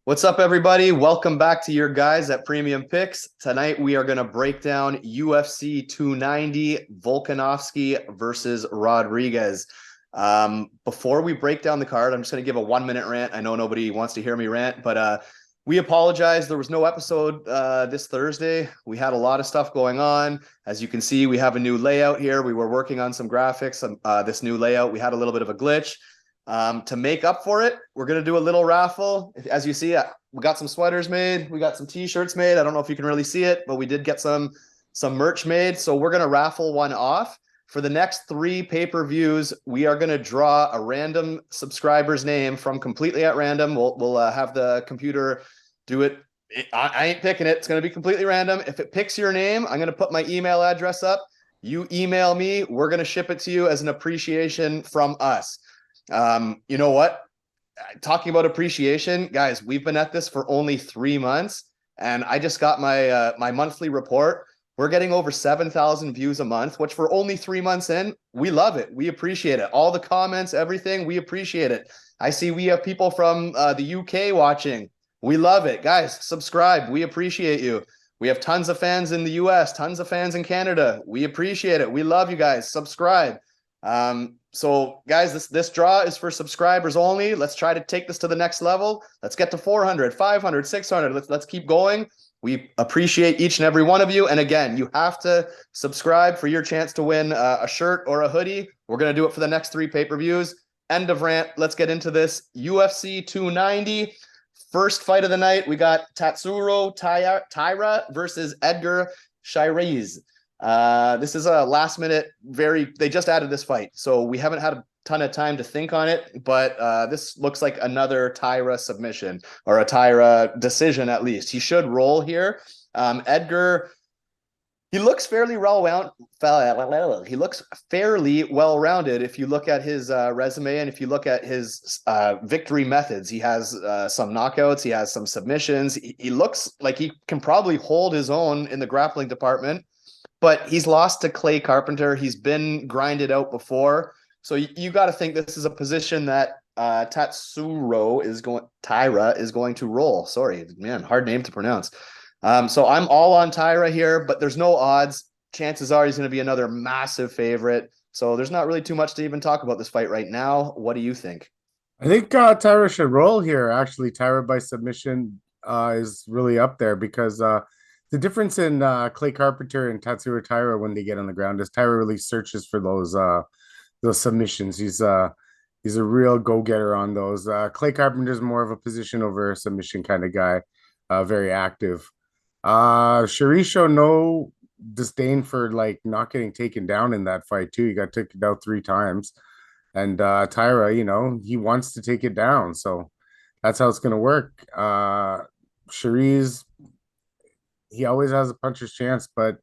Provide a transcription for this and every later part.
What's up, everybody? Welcome back to your guys at Premium Picks. Tonight, we are going to break down UFC 290, Volkanovski versus Rodrigues. Before we break down the card, I'm just going to give a 1-minute rant. I know nobody wants to hear me rant, but we apologize. There was no episode this Thursday. We had a lot of stuff going on. As you can see, we have a new layout here. We were working on some graphics. This new layout, we had a little bit of a glitch. To make up for it, we're going to do a little raffle. As you see, we got some sweaters made. We got some t-shirts made. I don't know if you can really see it, but we did get some merch made. So we're going to raffle one off. For the next 3 pay-per-views, we are going to draw a random subscriber's name from completely at random. We'll have the computer do it. I ain't picking it. It's going to be completely random. If it picks your name, I'm going to put my email address up. You email me. We're going to ship it to you as an appreciation from us. You know what? Talking about appreciation, guys, we've been at this for only 3 months, and I just got my my monthly report. We're getting over 7,000 views a month, which for only 3 months in, we love it. We appreciate it. All the comments, everything, we appreciate it. I see we have people from the UK watching. We love it. Guys, subscribe. We appreciate you. We have tons of fans in the US, tons of fans in Canada. We appreciate it. We love you guys. Subscribe. So guys, this draw is for subscribers only. Let's try to take this to the next level. Let's get to 400, 500, 600. Let's keep going. We appreciate each and every one of you. And again, you have to subscribe for your chance to win a shirt or a hoodie. We're going to do it for the next 3 pay-per-views. End of rant. Let's get into this. UFC 290. First fight of the night, we got Taira versus Edgar Chairez. This is a last minute, they just added this fight, so we haven't had a ton of time to think on it, but this looks like another Taira submission or a Taira decision. At least he should roll here. Edgar, he looks fairly well-rounded. He looks fairly well-rounded if you look at his resume and if you look at his victory methods. He has some knockouts, he has some submissions. He looks like he can probably hold his own in the grappling department. But he's lost to Clay Carpenter. He's been grinded out before. So you got to think this is a position that Taira is going to roll. Sorry, man, hard name to pronounce. So I'm all on Taira here, but there's no odds. Chances are he's going to be another massive favorite. So there's not really too much to even talk about this fight right now. What do you think? I think Taira should roll here. Actually, Taira by submission is really up there because the difference in Clay Carpenter and Tatsuro Taira when they get on the ground is Taira really searches for those submissions. He's a real go-getter on those. Clay Carpenter's more of a position over submission kind of guy, very active. Chairez showed no disdain for like not getting taken down in that fight too. He got taken down 3 times. And Taira, he wants to take it down. So that's how it's going to work. Chairez, he always has a puncher's chance, but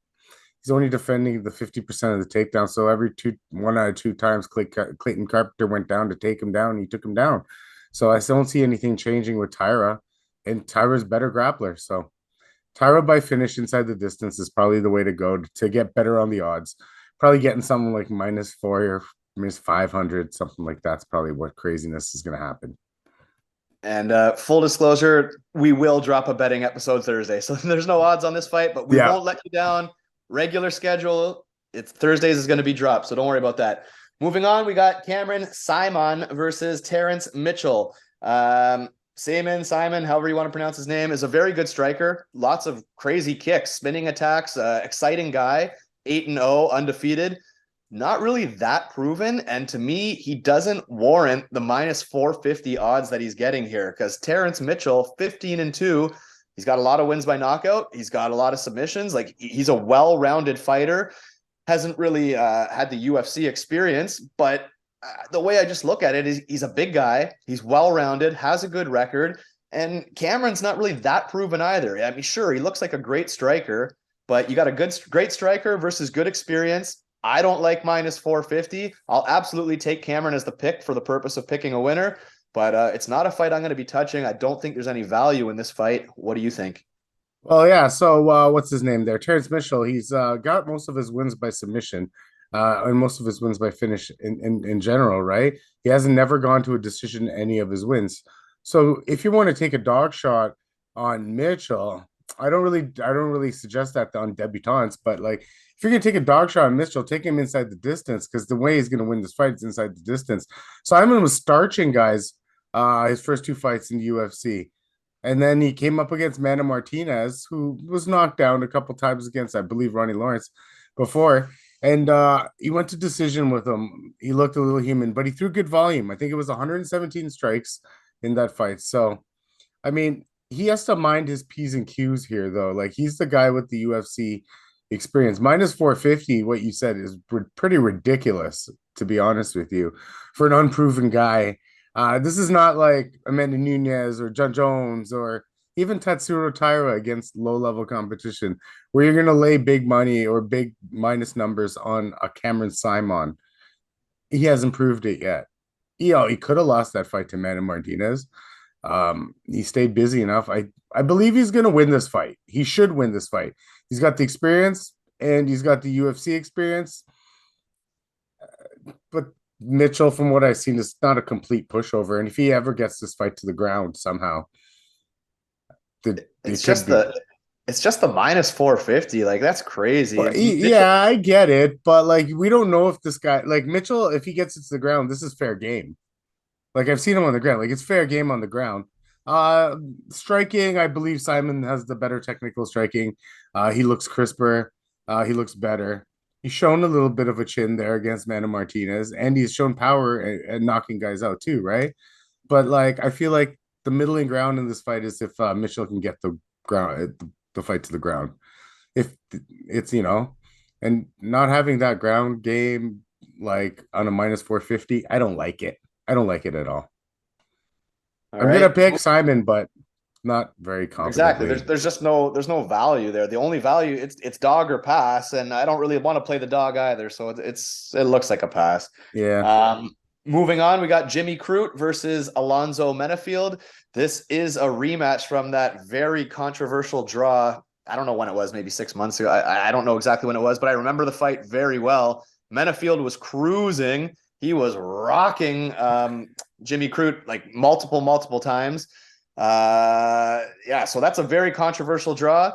he's only defending the 50% of the takedown. So every 1 out of 2 times Clayton Carpenter went down to take him down, he took him down. So I still don't see anything changing with Taira, and Taira's better grappler. So Taira by finish inside the distance is probably the way to go to get better on the odds. Probably getting something like -4 or -500, something like that's probably what craziness is going to happen. And full disclosure, we will drop a betting episode Thursday. So there's no odds on this fight, but we won't let you down. Regular schedule. It's Thursdays is going to be dropped, so don't worry about that. Moving on, we got Saaiman versus Terrence Mitchell. Saaiman, however you want to pronounce his name, is a very good striker. Lots of crazy kicks, spinning attacks, exciting guy, 8-0, undefeated. Not really that proven, and to me, he doesn't warrant the -450 odds that he's getting here, because Terrence Mitchell, 15-2, he's got a lot of wins by knockout, he's got a lot of submissions, like he's a well-rounded fighter, hasn't really had the UFC experience, but the way I just look at it is he's a big guy, he's well-rounded, has a good record, and Cameron's not really that proven either. I mean, sure, he looks like a great striker, but you got a great striker versus good experience. I don't like -450. I'll absolutely take Cameron as the pick for the purpose of picking a winner, but it's not a fight I'm going to be touching. I don't think there's any value in this fight. What do you think? Well, yeah. So what's his name there? Terrence Mitchell. He's got most of his wins by submission, and most of his wins by finish in general, right? He hasn't never gone to a decision in any of his wins. So if you want to take a dog shot on Mitchell, I don't really suggest that on debutants, but like if you're gonna take a dog shot on Mitchell, take him inside the distance because the way he's gonna win this fight is inside the distance. Saaiman was starching guys his first two fights in the UFC. And then he came up against Mana Martinez, who was knocked down a couple times against, I believe, Ronnie Lawrence before. And he went to decision with him. He looked a little human, but he threw good volume. I think it was 117 strikes in that fight. So, I mean, he has to mind his P's and Q's here, though. Like, he's the guy with the UFC experience. Minus 450, what you said is pretty ridiculous, to be honest with you, for an unproven guy. This is not like Amanda Nunes or John Jones or even Tatsuro Taira against low-level competition, where you're going to lay big money or big minus numbers on a Cameron Saaiman. He hasn't proved it yet. He could have lost that fight to Mana Martinez. He stayed busy enough. I believe he's going to win this fight. He should win this fight. He's got the experience and he's got the UFC experience. But Mitchell, from what I've seen, is not a complete pushover. And if he ever gets this fight to the ground somehow, it's just the minus 450. Like, that's crazy. Well, yeah, I get it, but like we don't know if this guy, like Mitchell, if he gets it to the ground, this is fair game. Like I've seen him on the ground, like it's fair game on the ground. Striking, I believe Saaiman has the better technical striking. He looks crisper. He looks better. He's shown a little bit of a chin there against Mana Martinez, and he's shown power and knocking guys out too, right? But like I feel like the middling ground in this fight is if Mitchell can get the ground, the fight to the ground. If it's and not having that ground game like on a minus 450, I don't like it. I don't like it at all. I'm gonna pick Saaiman, but not very confidently. Exactly. There's no value there. The only value it's dog or pass, and I don't really want to play the dog either. So it looks like a pass. Yeah. Moving on, we got Jimmy Crute versus Alonzo Menifield. This is a rematch from that very controversial draw. I don't know when it was, maybe 6 months ago. I don't know exactly when it was, but I remember the fight very well. Menifield was cruising. He was rocking Jimmy Crute like multiple times. Yeah, so that's a very controversial draw.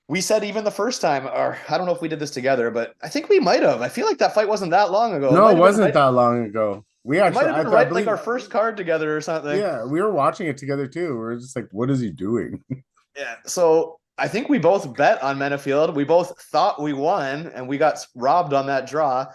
We said even the first time, or I don't know if we did this together, but I think we might have. I feel like that fight wasn't that long ago. No, it wasn't that long ago. We actually might have been like our first card together or something. Yeah, we were watching it together too. We were just like, what is he doing? Yeah, so I think we both bet on Menifield. We both thought we won, and we got robbed on that draw.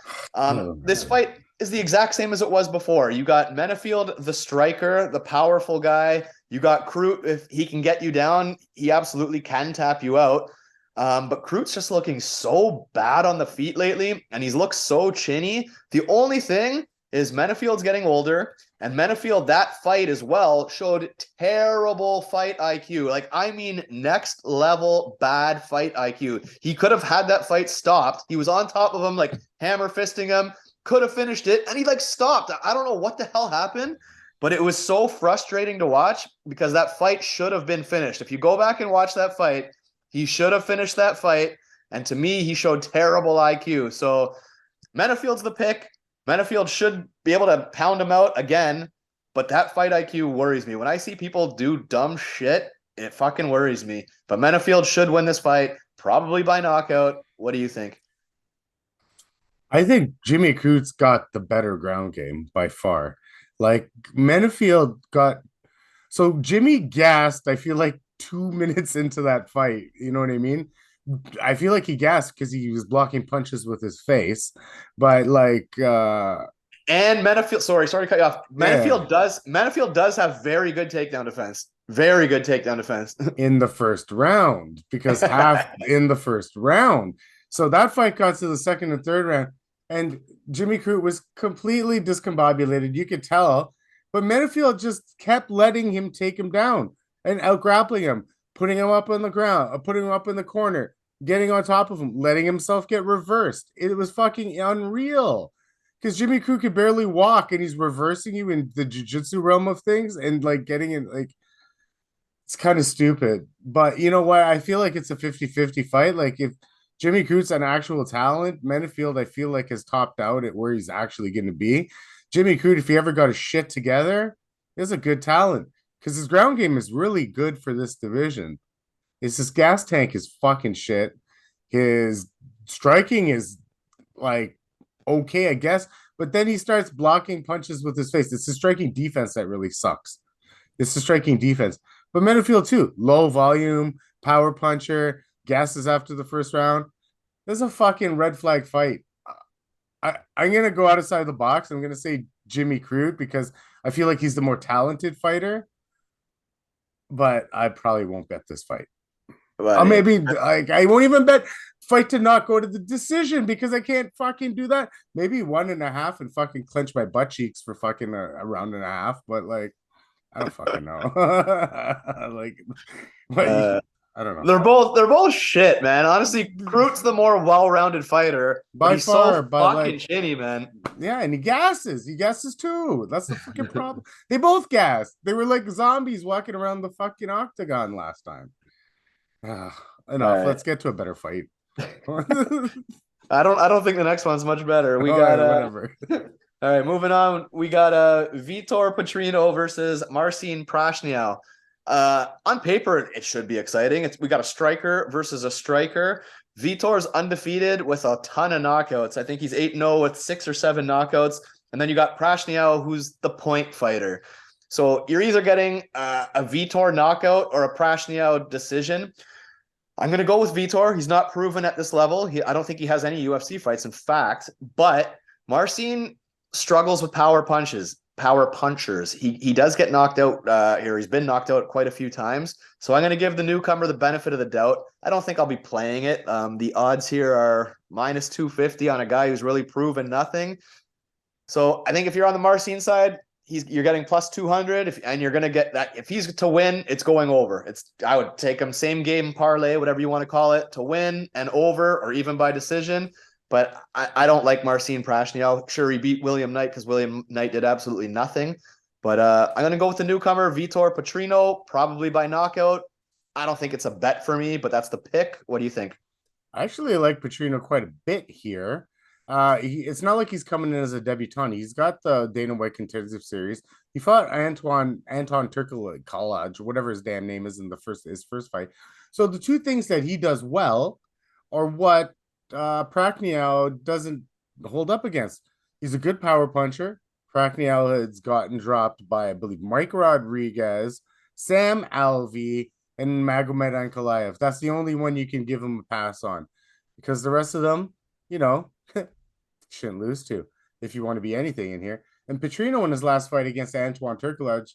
This fight is the exact same as it was before. You got Menifield, the striker, the powerful guy. You got Crute. If he can get you down, he absolutely can tap you out. But Crute's just looking so bad on the feet lately, and he's looked so chinny. The only thing is Menifield's getting older, and Menifield, that fight as well, showed terrible fight IQ. Like, I mean, next level bad fight IQ. He could have had that fight stopped. He was on top of him, like hammer fisting him, could have finished it, and he like stopped. I don't know what the hell happened, but it was so frustrating to watch because that fight should have been finished. If you go back and watch that fight, he should have finished that fight. And to me, he showed terrible IQ. So Menifield's the pick. Menifield should be able to pound him out again, but that fight IQ worries me. When I see people do dumb shit, it fucking worries me. But Menifield should win this fight, probably by knockout. What do you think? I think Jimmy Crute's got the better ground game by far. Like Menifield got so Jimmy gassed, I feel like 2 minutes into that fight. You know what I mean? I feel like he gasped because he was blocking punches with his face, but like and Menifield, sorry to cut you off. Menifield does have very good takedown defense. Very good takedown defense. In the first round, because half in the first round. So that fight got to the second and third round, and Jimmy Crute was completely discombobulated. You could tell, but Menifield just kept letting him take him down and out grappling him, putting him up on the ground, putting him up in the corner, getting on top of him, letting himself get reversed. It was fucking unreal because Jimmy Crute could barely walk and he's reversing you in the jiu-jitsu realm of things and like getting it like it's kind of stupid. But you know what? I feel like it's a 50-50 fight. Like if Jimmy Crute's an actual talent, Menifield, I feel like has topped out at where he's actually going to be. Jimmy Crute, if he ever got his shit together, is a good talent. because his ground game is really good for this division. His gas tank is fucking shit. His striking is like okay, I guess, but then he starts blocking punches with his face. It's the striking defense that really sucks. It's the striking defense. But Menifield too, low volume, power puncher, gasses after the first round. This is a fucking red flag fight. I'm gonna go outside the box. I'm gonna say Jimmy Crute because I feel like he's the more talented fighter, but I probably won't bet this fight. But Maybe like I won't even bet fight to not go to the decision because I can't fucking do that. Maybe 1.5 and fucking clench my butt cheeks for fucking a round and a half, but like I don't fucking know. Like, but I don't know. they're both shit, man. Honestly, Crute's the more well-rounded fighter, but By he's far, so but fucking like, chinny, man. yeah, and he gasses. He gasses too. That's the fucking problem. They both gassed. They were like zombies walking around the fucking octagon last time. Enough. All right. Let's get to a better fight. I don't think the next one's much better. We All got right, whatever. all right, moving on. We got Vitor Petrino versus Marcin Prachnio. On paper, it should be exciting. We got a striker versus a striker. Vitor's undefeated with a ton of knockouts. I think he's 8-0 with 6 or 7 knockouts. And then you got Prachnio, who's the point fighter. So you're either getting a Vitor knockout or a Prachnio decision. I'm going to go with Vitor. He's not proven at this level. I don't think he has any UFC fights, in fact. But Marcin struggles with power punchers. He does get knocked out here. He's been knocked out quite a few times. So I'm going to give the newcomer the benefit of the doubt. I don't think I'll be playing it. The odds here are minus 250 on a guy who's really proven nothing. So I think if you're on the Marcin side, you're getting plus 200, and you're going to get that. If he's to win, it's going over. I would take him same game parlay, whatever you want to call it, to win and over, or even by decision. But I don't like Marcin Prachnio. Sure, he beat William Knight because William Knight did absolutely nothing. But I'm going to go with the newcomer, Vitor Petrino, probably by knockout. I don't think it's a bet for me, but that's the pick. What do you think? I actually like Petrino quite a bit here. It's not like he's coming in as a debutant. He's got the Dana White Contender Series. He fought Anton Turkalj, whatever his damn name is, in his first fight. So the two things that he does well are what Prachnio doesn't hold up against. He's a good power puncher. Prachnio has gotten dropped by, I believe, Mike Rodriguez, Sam Alvey, and Magomed Ankalaev. That's the only one you can give him a pass on, because the rest of them, shouldn't lose to if you want to be anything in here. And Petrino, in his last fight against Anton Turkalj,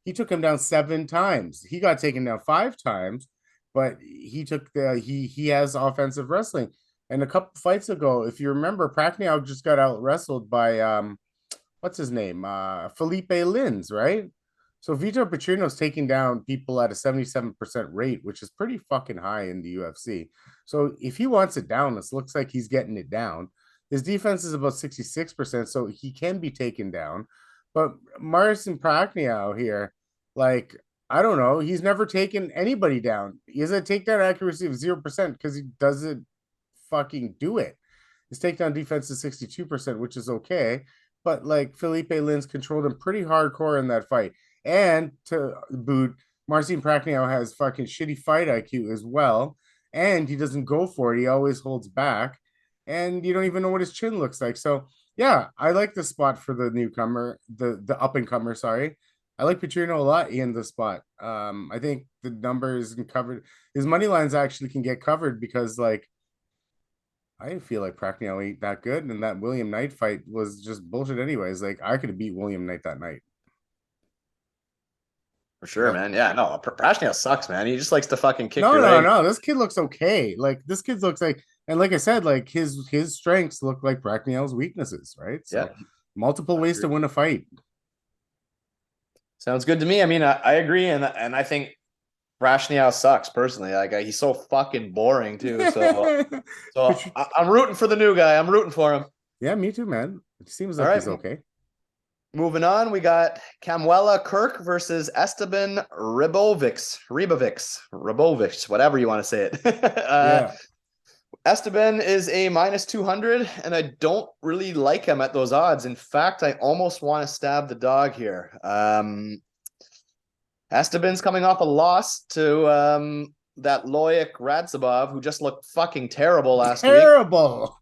he took him down 7 times. He got taken down 5 times, but he has offensive wrestling. And a couple fights ago, if you remember, Prachnio just got out wrestled by what's his name? Felipe Lins, right? So Vitor Petrino's taking down people at a 77% rate, which is pretty fucking high in the UFC. So if he wants it down, it looks like he's getting it down. His defense is about 66%, so he can be taken down. But Marcin Prachnio here, like, I don't know. He's never taken anybody down. He has a takedown accuracy of 0% because he doesn't fucking do it. His takedown defense is 62%, which is okay. But, like, Felipe Lins controlled him pretty hardcore in that fight. And to boot, Marcin Prachnio has fucking shitty fight IQ as well. And he doesn't go for it. He always holds back. And you don't even know what his chin looks like. So, yeah, I like the spot for the newcomer, the up-and-comer, sorry. I like Petrino a lot in the spot. I think the numbers and covered. His money lines actually can get covered because, like, I didn't feel like Prachnio ain't that good. And that William Knight fight was just bullshit anyways. Like, I could have beat William Knight that night. For sure, man. Yeah, no, Prachnio sucks, man. He just likes to fucking kick No, your no, leg. no. This kid looks okay. Like, this kid looks like, and like I said, like his strengths look like Prachnio's weaknesses, right? So Yeah. multiple ways to win a fight. Sounds good to me. I mean, I agree, and I think Prachnio sucks personally. Like he's so fucking boring too. So I'm rooting for the new guy. I'm rooting for him. Yeah, me too, man. It seems All like right. he's okay. Moving on, we got Camuela Kirk versus Esteban Ribovics, whatever you want to say it. Yeah. Esteban is a minus 200, and I don't really like him at those odds. In fact, I almost want to stab the dog here. Esteban's coming off a loss to that Loic Radzhabov, who just looked fucking terrible last week. Terrible.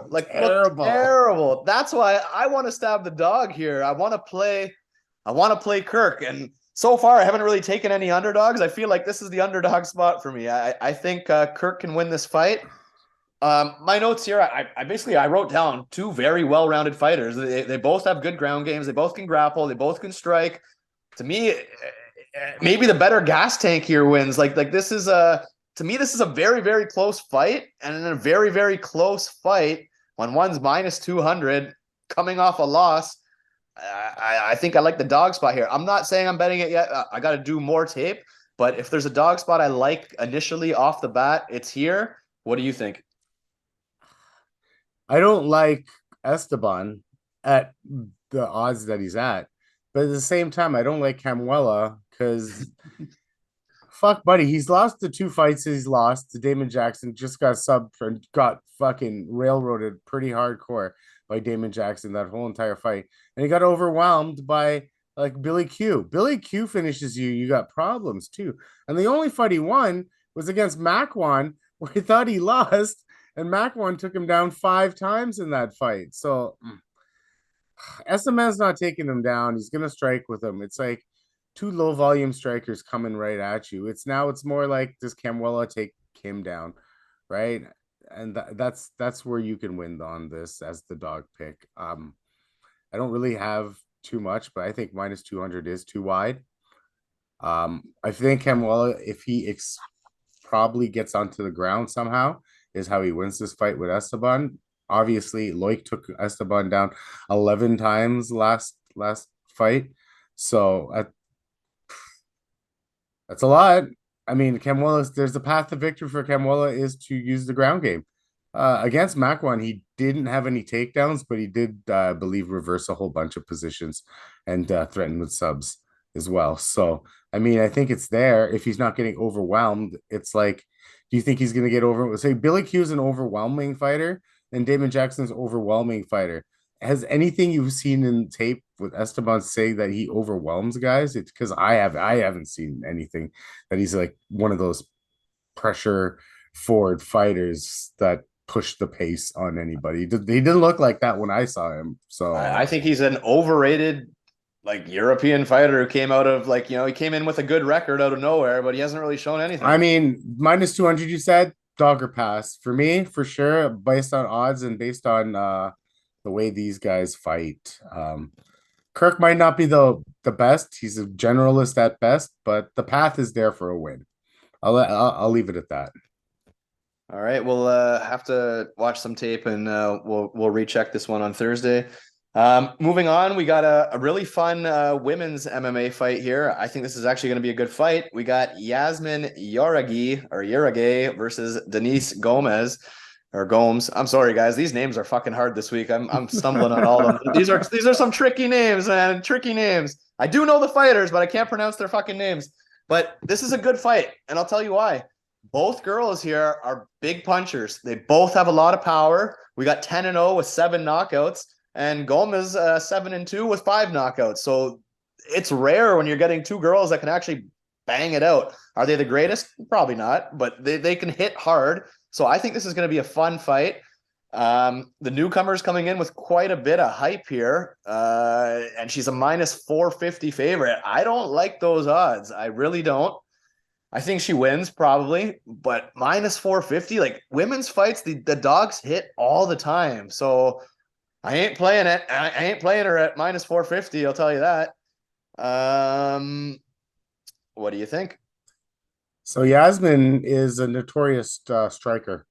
Like, looked terrible. That's why I want to stab the dog here. I want to play Kirk. And so far, I haven't really taken any underdogs. I feel like this is the underdog spot for me. I think Kirk can win this fight. My notes here, I wrote down two very well-rounded fighters. They both have good ground games. They both can grapple. They both can strike. To me, maybe the better gas tank here wins. Like this is to me, this is a very, very close fight. And in a very, very close fight, when one's minus 200 coming off a loss, I think I like the dog spot here. I'm not saying I'm betting it yet. I got to do more tape. But if there's a dog spot I like initially off the bat, it's here. What do you think? I don't like Esteban at the odds that he's at. But at the same time, I don't like Camuela because fuck, buddy, he's lost the two fights he's lost to Damon Jackson, just got subbed and got fucking railroaded pretty hardcore by Damon Jackson that whole entire fight. And he got overwhelmed by like Billy Q. Billy Q finishes you, you got problems too. And the only fight he won was against Makwan, where he thought he lost, and Makwan took him down 5 times in that fight. So SMN's not taking him down. He's gonna strike with him. It's like two low volume strikers coming right at you. It's more like, does Camuela take him down, right? And that's where you can win on this as the dog pick. I don't really have too much, but I think minus 200 is too wide. I think Camuela, if he probably gets onto the ground somehow, is how he wins this fight with Esteban. Obviously, Loic took Esteban down 11 times last fight. So that's a lot. I mean, there's a path to victory for Camuela is to use the ground game. Against Makwan, he didn't have any takedowns, but he did, I believe, reverse a whole bunch of positions and threaten with subs as well. So, I mean, I think it's there. If he's not getting overwhelmed, it's like, do you think he's going to get over? Say Billy Q is an overwhelming fighter and Damon Jackson's overwhelming fighter. Has anything you've seen in tape with Esteban say that he overwhelms guys? It's because I haven't seen anything that he's like one of those pressure forward fighters that push the pace on anybody. He didn't look like that when I saw him. So I think he's an overrated like European fighter who came out of like, he came in with a good record out of nowhere, but he hasn't really shown anything. I mean, minus 200, you said, dog or pass for me, for sure, based on odds and based on the way these guys fight. Kirk might not be the best. He's a generalist at best, but the path is there for a win. I'll leave it at that. All right, we'll have to watch some tape and we'll recheck this one on Thursday. Moving on, we got a really fun women's MMA fight here. I think this is actually going to be a good fight. We got Yasmin Jauregui versus Denise Gomes. I'm sorry, guys. These names are fucking hard this week. I'm stumbling on all of them. These are some tricky names, man. Tricky names. I do know the fighters, but I can't pronounce their fucking names. But this is a good fight, and I'll tell you why. Both girls here are big punchers. They both have a lot of power. We got 10-0 with 7 knockouts, and Gomez 7-2 with 5 knockouts. So it's rare when you're getting two girls that can actually bang it out. Are they the greatest? Probably not, but they can hit hard. So I think this is going to be a fun fight. The newcomer's coming in with quite a bit of hype here, and she's a minus 450 favorite. I don't like those odds. I really don't. I think she wins probably, but minus 450, like women's fights, the dogs hit all the time. So I ain't playing it. I ain't playing her at minus 450. I'll tell you that. What do you think? So Yasmin is a notorious striker.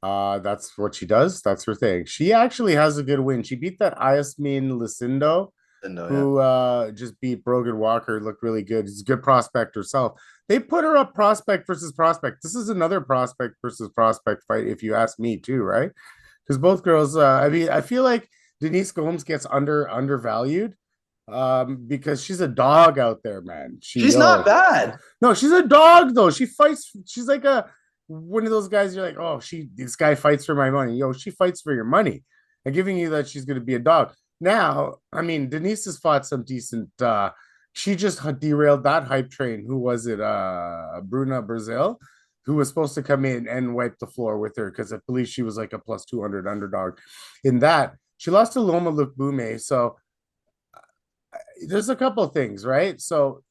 That's what she does. That's her thing. She actually has a good win. She beat that Yasmin Lucindo, who just beat Brogan Walker, looked really good. She's a good prospect herself. They put her up prospect versus prospect. This is another prospect versus prospect fight, if you ask me too, right? Because both girls, I mean, I feel like Denise Gomes gets undervalued because she's a dog out there, man. She's not bad. No, she's a dog though. She fights. She's like one of those guys. You're like, oh, this guy fights for my money. She fights for your money. I'm giving you that she's going to be a dog. Now, I mean, Denise has fought some decent she just derailed that hype train. Who was it? Bruna Brazil, who was supposed to come in and wipe the floor with her because I believe she was like a plus 200 underdog. In that, she lost to Loma Lukbume. So there's a couple of things, right? So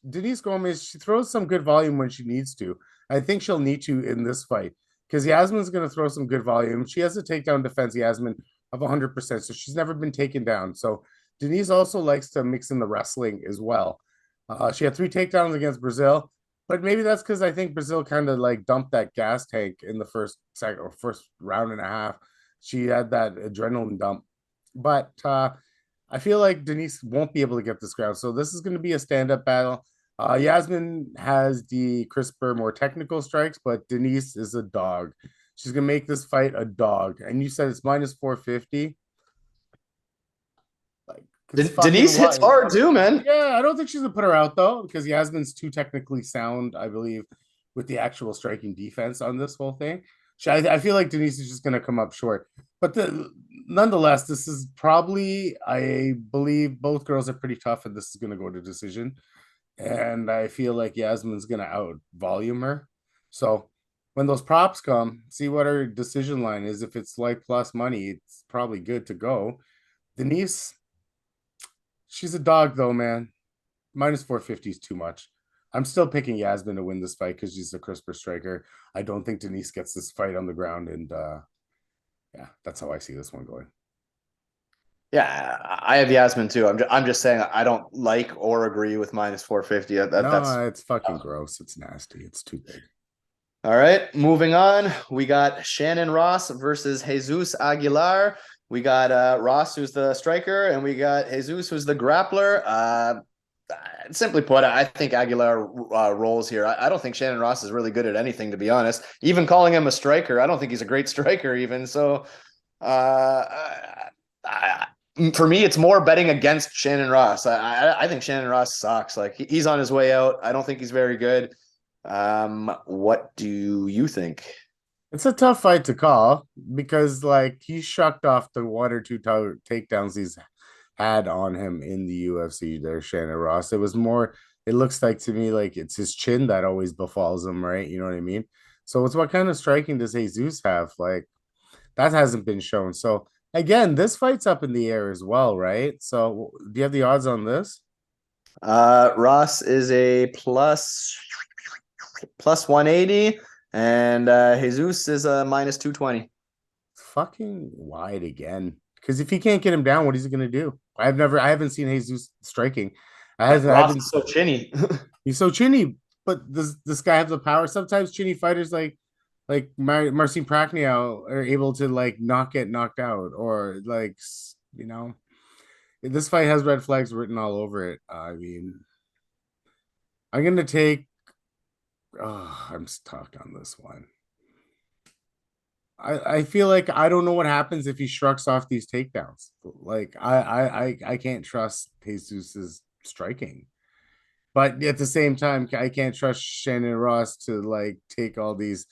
Denise Gomez, she throws some good volume when she needs to. I think she'll need to in this fight because Yasmin's going to throw some good volume. She has a takedown defense, Yasmin, of 100%. So she's never been taken down. So Denise also likes to mix in the wrestling as well. She had 3 takedowns against Brazil, but maybe that's because I think Brazil kind of like dumped that gas tank in the first round and a half. She had that adrenaline dump, but I feel like Denise won't be able to get this ground. So this is going to be a stand-up battle. Yasmin has the crisper, more technical strikes, but Denise is a dog. She's going to make this fight a dog. And you said it's minus 450. Like, Denise hits hard too, man. Yeah, I don't think she's going to put her out, though, because Yasmin's too technically sound, I believe, with the actual striking defense on this whole thing. I feel like Denise is just going to come up short. But nonetheless, this is probably, I believe both girls are pretty tough, and this is going to go to decision. And I feel like Yasmin's going to out volume her. So when those props come, see what her decision line is. If it's like plus money, it's probably good to go. Denise, she's a dog, though, man. Minus 450 is too much. I'm still picking Yasmin to win this fight because she's a crisper striker. I don't think Denise gets this fight on the ground, and yeah, that's how I see this one going. Yeah, I have Yasmin too. I'm just saying I don't like or agree with minus 450. That's it's fucking gross. It's nasty. It's too big. all right. Moving on, we got Shannon Ross versus Jesus Aguilar. We got Ross, who's the striker, and we got Jesus, who's the grappler. Simply put, I think Aguilar rolls here. I don't think Shannon Ross is really good at anything, to be honest. Even calling him a striker, I don't think he's a great striker even. So for me, it's more betting against Shannon Ross. I think Shannon Ross sucks. Like he's on his way out. I don't think he's very good. What do you think? It's a tough fight to call because like he shucked off the 1 or 2 takedowns he's had on him in the UFC there, Shannon Ross. It was more, it looks like to me like it's his chin that always befalls him, right? You know what I mean? So it's what kind of striking does Jesus have? Like that hasn't been shown. So again, this fight's up in the air as well, right? So do you have the odds on this? Ross is a plus 180, and Jesus is a minus 220. Fucking wide again. Because if he can't get him down, what is he gonna do? I haven't seen Jesus striking. Ross is so chinny. He's so chinny, but does this guy have the power? Sometimes chinny fighters like Marcin Prachnio are able to like not get knocked out or like you know. This fight has red flags written all over it. I mean, I'm gonna take. Oh, I'm stuck on this one. I feel like I don't know what happens if he shrugs off these takedowns. Like I can't trust Jesus's striking, but at the same time, I can't trust Shannon Ross to like take all these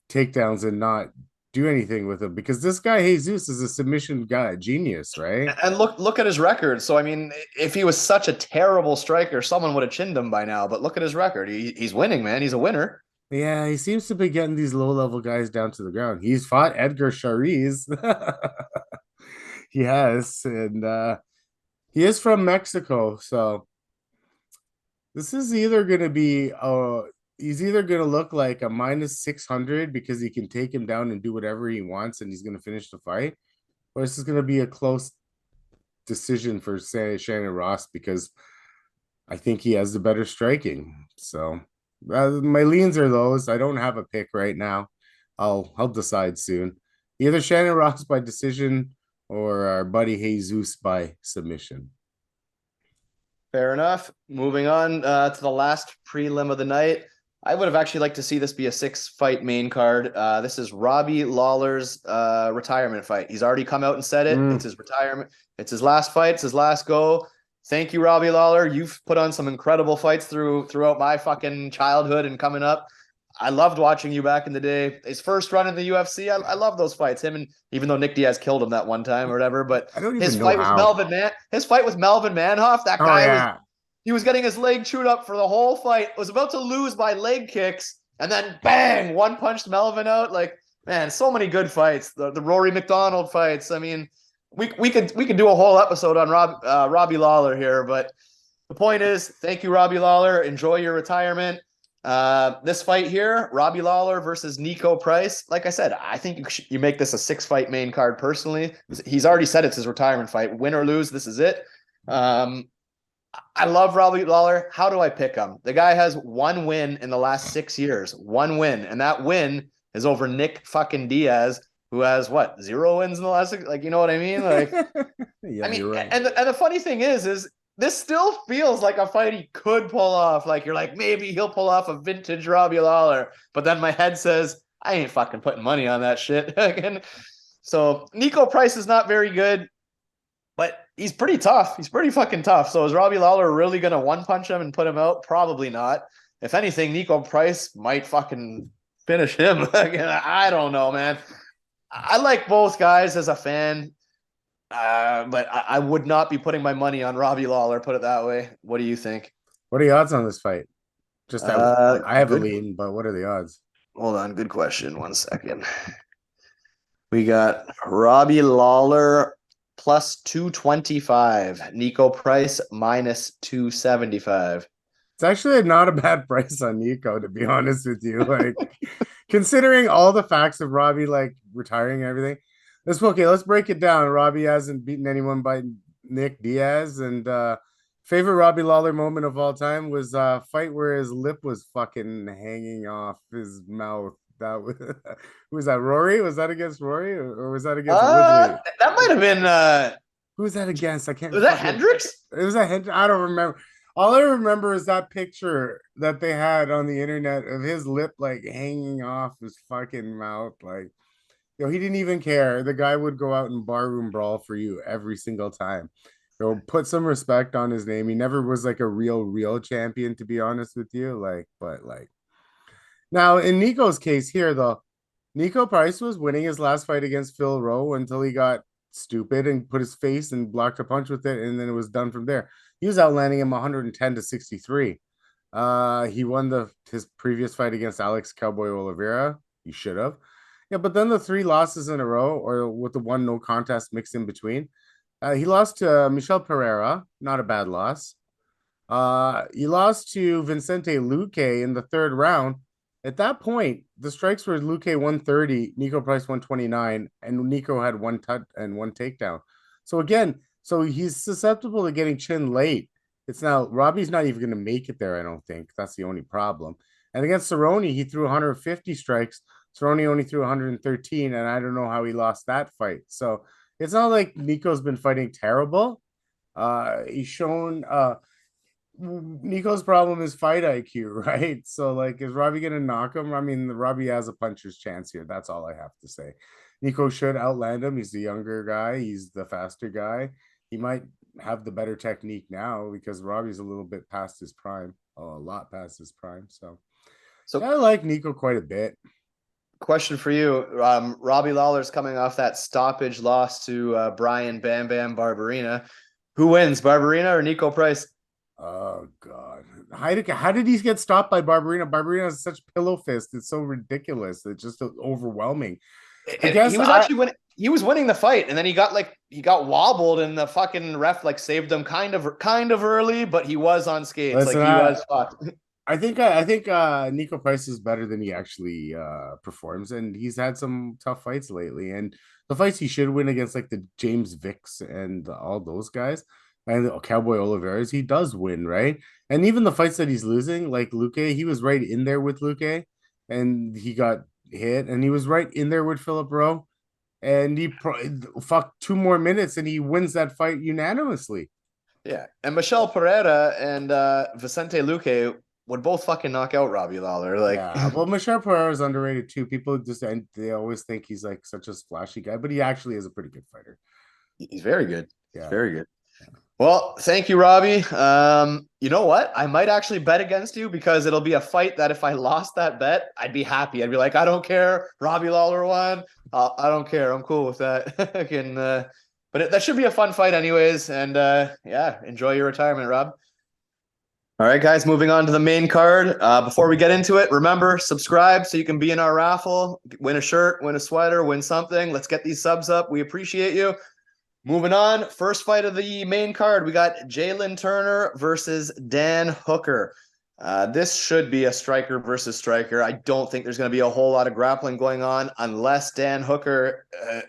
takedowns and not do anything with him because this guy Jesus is a submission guy, genius, right? And look at his record. So I mean, if he was such a terrible striker, someone would have chinned him by now. But look at his record. He's winning, man. He's a winner. Yeah, he seems to be getting these low-level guys down to the ground. He's fought Edgar Chairez. He has, and he is from Mexico, so this is either going to be he's either going to look like a minus 600 because he can take him down and do whatever he wants and he's going to finish the fight, or this is going to be a close decision for Shannon Ross because I think he has the better striking. So my leans are those. I don't have a pick right now. I'll decide soon. Either Shannon Ross by decision or our buddy Jesus by submission. Fair enough. Moving on to the last prelim of the night. I would have actually liked to see this be a 6-fight main card. This is Robbie Lawler's retirement fight. He's already come out and said it. It's his retirement. It's his last fight. It's his last go. Thank you, Robbie Lawler. You've put on some incredible fights throughout my fucking childhood and coming up. I loved watching you back in the day. His first run in the UFC, I love those fights. Him and even though Nick Diaz killed him that one time or whatever, but I don't even his know fight how. with Melvin Manhoff, that guy He was getting his leg chewed up for the whole fight. Was about to lose by leg kicks, and then bang, one punched Melvin out. Like, man, so many good fights. The Rory McDonald fights. I mean, we could do a whole episode on Robbie Lawler here, but the point is, thank you, Robbie Lawler. Enjoy your retirement. This fight here, Robbie Lawler versus Nico Price. Like I said, I think you make this a 6-fight main card personally. He's already said it's his retirement fight. Win or lose, this is it. I love Robbie Lawler. How do I pick him? The guy has one win in the last 6 years. One win. And that win is over Nick fucking Diaz, who has what, 0 wins in the last 6? Like, you know what I mean? Like, yeah, I mean, you're right. and the funny thing is this still feels like a fight he could pull off. Like, you're like, maybe he'll pull off a vintage Robbie Lawler. But then my head says, I ain't fucking putting money on that shit. And so Nico Price is not very good, but he's pretty tough. He's pretty fucking tough. So is Robbie Lawler really going to one-punch him and put him out? Probably not. If anything, Nico Price might fucking finish him. I don't know, man. I like both guys as a fan. But I would not be putting my money on Robbie Lawler, put it that way. What do you think? What are the odds on this fight? Just that I have a lean, but what are the odds? Hold on, good question. 1 second. We got Robbie Lawler plus 225, Nico Price minus 275. It's actually not a bad price on Nico, to be honest with you. Like, considering all the facts of Robbie like retiring and everything. Let's break it down. Robbie hasn't beaten anyone by Nick Diaz, and favorite Robbie Lawler moment of all time was a fight where his lip was fucking hanging off his mouth. That was who was that? Rory? Was that against Rory, or was that against Woodley? That might have been who was that against? I can't. Was that Hendricks? It was a Hendricks. I don't remember. All I remember is that picture that they had on the internet of his lip like hanging off his fucking mouth, like. He didn't even care. The guy would go out and barroom brawl for you every single time. Put some respect on his name. He never was like a real champion, to be honest with you. But now in Nico's case here, though, Nico Price was winning his last fight against Phil Rowe until he got stupid and put his face and blocked a punch with it, and then it was done from there. He was outlanding him 110-63. He won his previous fight against Alex Cowboy Oliveira. He should have. Yeah, but then the 3 losses in a row, or with the 1 no contest mixed in between, he lost to Michel Pereira, not a bad loss. He lost to Vicente Luque in the 3rd round. At that point, the strikes were Luque 130, Nico Price 129, and Nico had 1 touch and 1 takedown. So again, he's susceptible to getting chin late. It's now Robbie's not even going to make it there, I don't think. That's the only problem. And against Cerrone, he threw 150 strikes. Cerrone only threw 113, and I don't know how he lost that fight. So it's not like Nico's been fighting terrible. He's shown Nico's problem is fight IQ, right? So, like, is Robbie going to knock him? I mean, Robbie has a puncher's chance here. That's all I have to say. Nico should outland him. He's the younger guy. He's the faster guy. He might have the better technique now because Robbie's a little bit past his prime. Oh, a lot past his prime. So I like Nico quite a bit. Question for you. Robbie Lawler's coming off that stoppage loss to Brian Bam Bam Barberena. Who wins, Barberena or Nico Price? Oh, God. How did he get stopped by Barberena? Barberena has such pillow fist. It's so ridiculous. It's just overwhelming. I guess he was actually winning. He was winning the fight, and then he got wobbled, and the fucking ref saved him kind of early, but he was on skates. Listen, he was fucked. I think Nico Price is better than he actually performs, and he's had some tough fights lately. And the fights he should win against, like the James Vicks and all those guys, and the Cowboy Oliveira's, he does win, right? And even the fights that he's losing, like Luque, he was right in there with Luque, and he got hit, and he was right in there with Philip Rowe, and he fucked 2 more minutes, and he wins that fight unanimously. Yeah, and Michel Pereira and Vicente Luque would both fucking knock out Robbie Lawler. Like, yeah, well, Michel Pereira is underrated too. People they always think he's like such a splashy guy, but he actually is a pretty good fighter. He's very good. Yeah, he's very good. Yeah. Well, thank you, Robbie. You know what? I might actually bet against you because it'll be a fight that if I lost that bet, I'd be happy. I'd be like, I don't care. Robbie Lawler won. I don't care. I'm cool with that. But that should be a fun fight anyways. And yeah, enjoy your retirement, Rob. All right, guys, moving on to the main card. Before we get into it, remember, subscribe so you can be in our raffle, win a shirt, win a sweater, win something. Let's get these subs up. We appreciate you. Moving on, first fight of the main card, we got Jalen Turner versus Dan Hooker. This should be a striker versus striker. I don't think there's going to be a whole lot of grappling going on unless Dan Hooker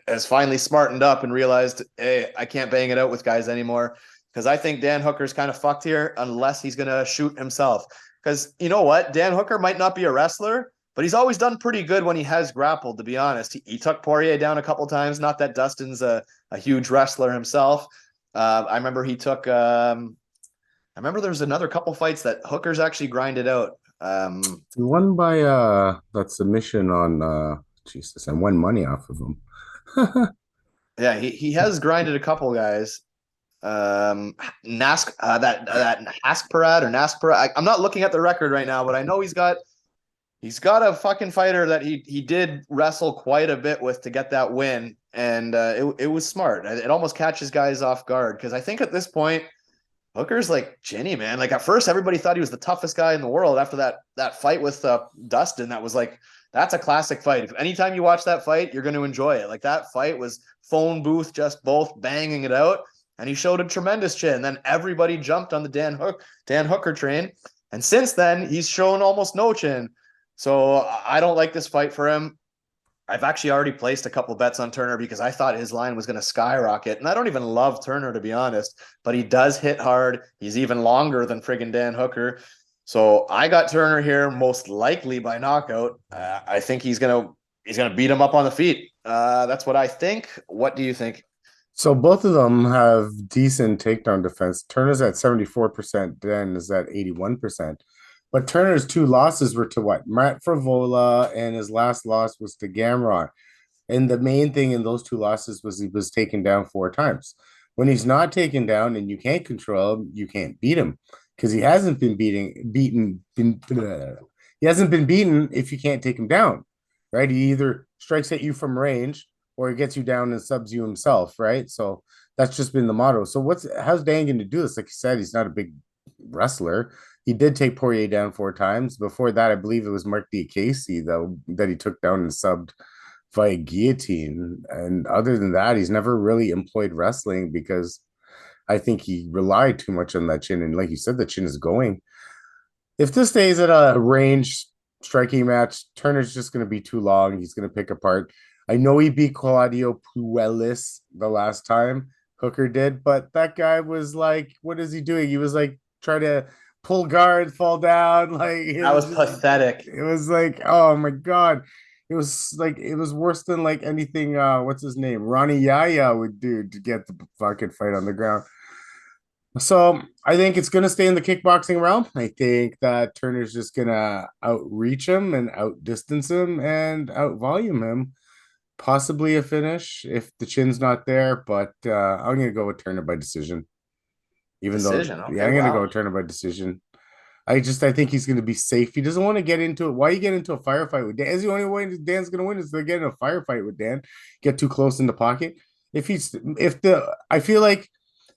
has finally smartened up and realized, hey, I can't bang it out with guys anymore. Because I think Dan Hooker's kind of fucked here unless he's going to shoot himself. Because you know what? Dan Hooker might not be a wrestler, but he's always done pretty good when he has grappled, to be honest. He took Poirier down a couple times. Not that Dustin's a huge wrestler himself. I remember he took I remember there was another couple fights that Hooker's actually grinded out. He won by that submission on Jesus, and won money off of him. Yeah, he has grinded a couple guys. That Haskparad or Naskparad. I'm not looking at the record right now, but I know he's got a fucking fighter that he did wrestle quite a bit with to get that win, and it was smart. It almost catches guys off guard because I think at this point Hooker's like Ginny, man. Like at first everybody thought he was the toughest guy in the world after that fight with Dustin. That was like, that's a classic fight. If anytime you watch that fight, you're going to enjoy it. Like that fight was phone booth, just both banging it out. And he showed a tremendous chin. Then everybody jumped on the Dan Hooker train. And since then, he's shown almost no chin. So I don't like this fight for him. I've actually already placed a couple bets on Turner because I thought his line was going to skyrocket. And I don't even love Turner, to be honest, but he does hit hard. He's even longer than friggin' Dan Hooker. So I got Turner here most likely by knockout. I think he's gonna beat him up on the feet. That's what I think. What do you think? So both of them have decent takedown defense. Turner's at 74%, Dan is at 81%. But Turner's two losses were to what? Matt Favola, and his last loss was to Gamrot. And the main thing in those two losses was he was taken down four times. When he's not taken down and you can't control him, you can't beat him because he hasn't been he hasn't been beaten if you can't take him down, right? He either strikes at you from range or he gets you down and subs you himself, right? So that's just been the motto. So how's Dan going to do this? Like you said, he's not a big wrestler. He did take Poirier down four times. Before that, I believe it was Mark Diakese, though, that he took down and subbed via guillotine. And other than that, he's never really employed wrestling because I think he relied too much on that chin. And like you said, the chin is going. If this stays at a range striking match, Turner's just going to be too long. He's going to pick apart. I know he beat Claudio Puelis the last time Hooker did, but that guy was like, what is he doing? He was like trying to pull guard, fall down. Like That was pathetic. It was like, oh my God. It was worse than like anything what's his name? Ronnie Yaya would do to get the fucking fight on the ground. So I think it's gonna stay in the kickboxing realm. I think that Turner's just gonna outreach him and outdistance him and outvolume him. Possibly a finish if the chin's not there, but I'm gonna go with Turner by decision. Even Decision. though, Okay, yeah, I'm gonna wow. go with Turner by decision. I think he's gonna be safe. He doesn't want to get into it. Why you get into a firefight with Dan? Is the only way Dan's gonna win is to get in a firefight with Dan, get too close in the pocket. I feel like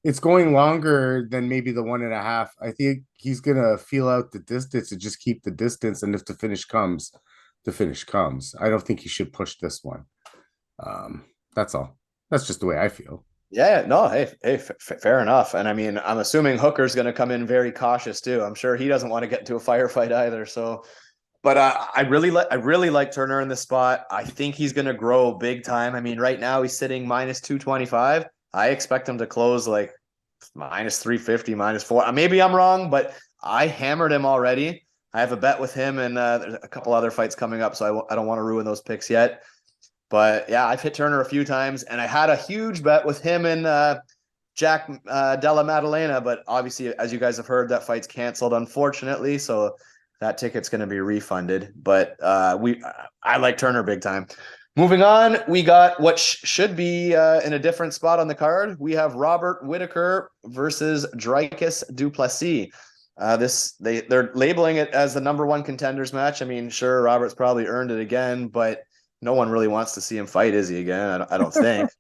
it's going longer than maybe the 1.5. I think he's gonna feel out the distance and just keep the distance. And if the finish comes, the finish comes. I don't think he should push this one. That's all. That's just the way I feel. Yeah, no, hey, fair enough. And I mean, I'm assuming Hooker's going to come in very cautious too. I'm sure he doesn't want to get into a firefight either. So, but I really like Turner in this spot. I think he's going to grow big time. I mean, right now he's sitting minus 225. I expect him to close like minus 350, minus 4. Maybe I'm wrong, but I hammered him already. I have a bet with him, and there's a couple other fights coming up, so I don't want to ruin those picks yet. But yeah, I've hit Turner a few times, and I had a huge bet with him and Jack Della Maddalena. But obviously, as you guys have heard, that fight's canceled, unfortunately. So that ticket's going to be refunded. But I like Turner big time. Moving on, we got what should be in a different spot on the card. We have Robert Whittaker versus Jauregui Du Plesis. They're labeling it as the #1 contenders match. I mean, sure, Robert's probably earned it again, but no one really wants to see him fight, is he, again? I don't think.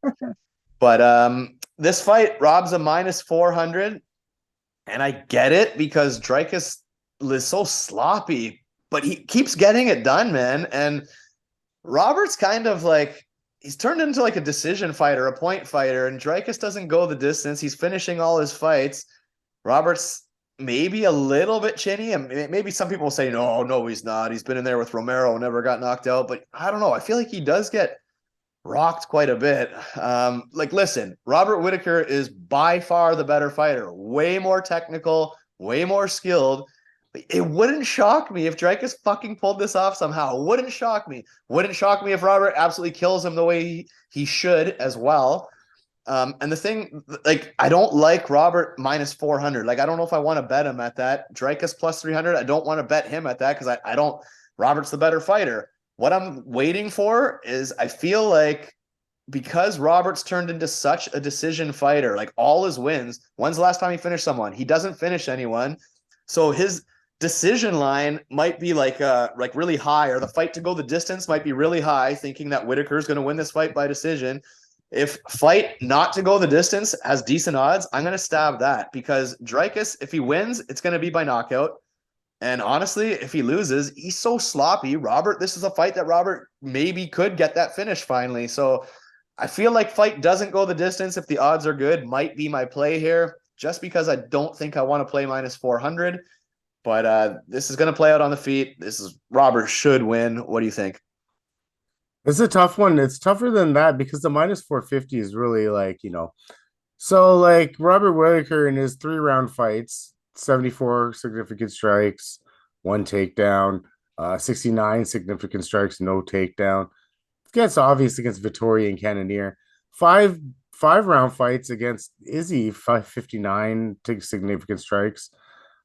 But this fight, Rob's a minus 400, And I get it because Dreykus is so sloppy, but he keeps getting it done, man. And Robert's kind of like he's turned into like a decision fighter, a point fighter, and Dreykus doesn't go the distance. He's finishing all his fights. Robert's maybe a little bit chinny, and maybe some people will say, no, no, he's not. He's been in there with Romero, never got knocked out. But I don't know. I feel like he does get rocked quite a bit. Like, listen, Robert Whittaker is by far the better fighter, way more technical, way more skilled. It wouldn't shock me if Dreykus fucking pulled this off somehow. It wouldn't shock me. Wouldn't shock me if Robert absolutely kills him the way he should as well. And the thing, like, I don't like Robert minus 400. Like, I don't know if I want to bet him at that. Dreykus plus 300. I don't want to bet him at that because I don't. Robert's the better fighter. What I'm waiting for is I feel like because Roberts turned into such a decision fighter, like all his wins, when's the last time he finished someone? He doesn't finish anyone. So his decision line might be like really high, or the fight to go the distance might be really high, thinking that Whittaker is going to win this fight by decision. If fight not to go the distance has decent odds, I'm going to stab that because Dreykus, if he wins, it's going to be by knockout. And honestly, if he loses, he's so sloppy. Robert, this is a fight that Robert maybe could get that finish finally. So I feel like fight doesn't go the distance if the odds are good, might be my play here, just because I don't think I want to play minus 400. But this is going to play out on the feet. This is Robert should win. What do you think? It's a tough one. It's tougher than that because the minus 450 is really like, so like Robert Whittaker in his 3-round fights, 74 significant strikes, 1 takedown, 69 significant strikes, no takedown. Gets obvious against Vittori and Cannonier. Five-round fights against Izzy, 559 significant strikes,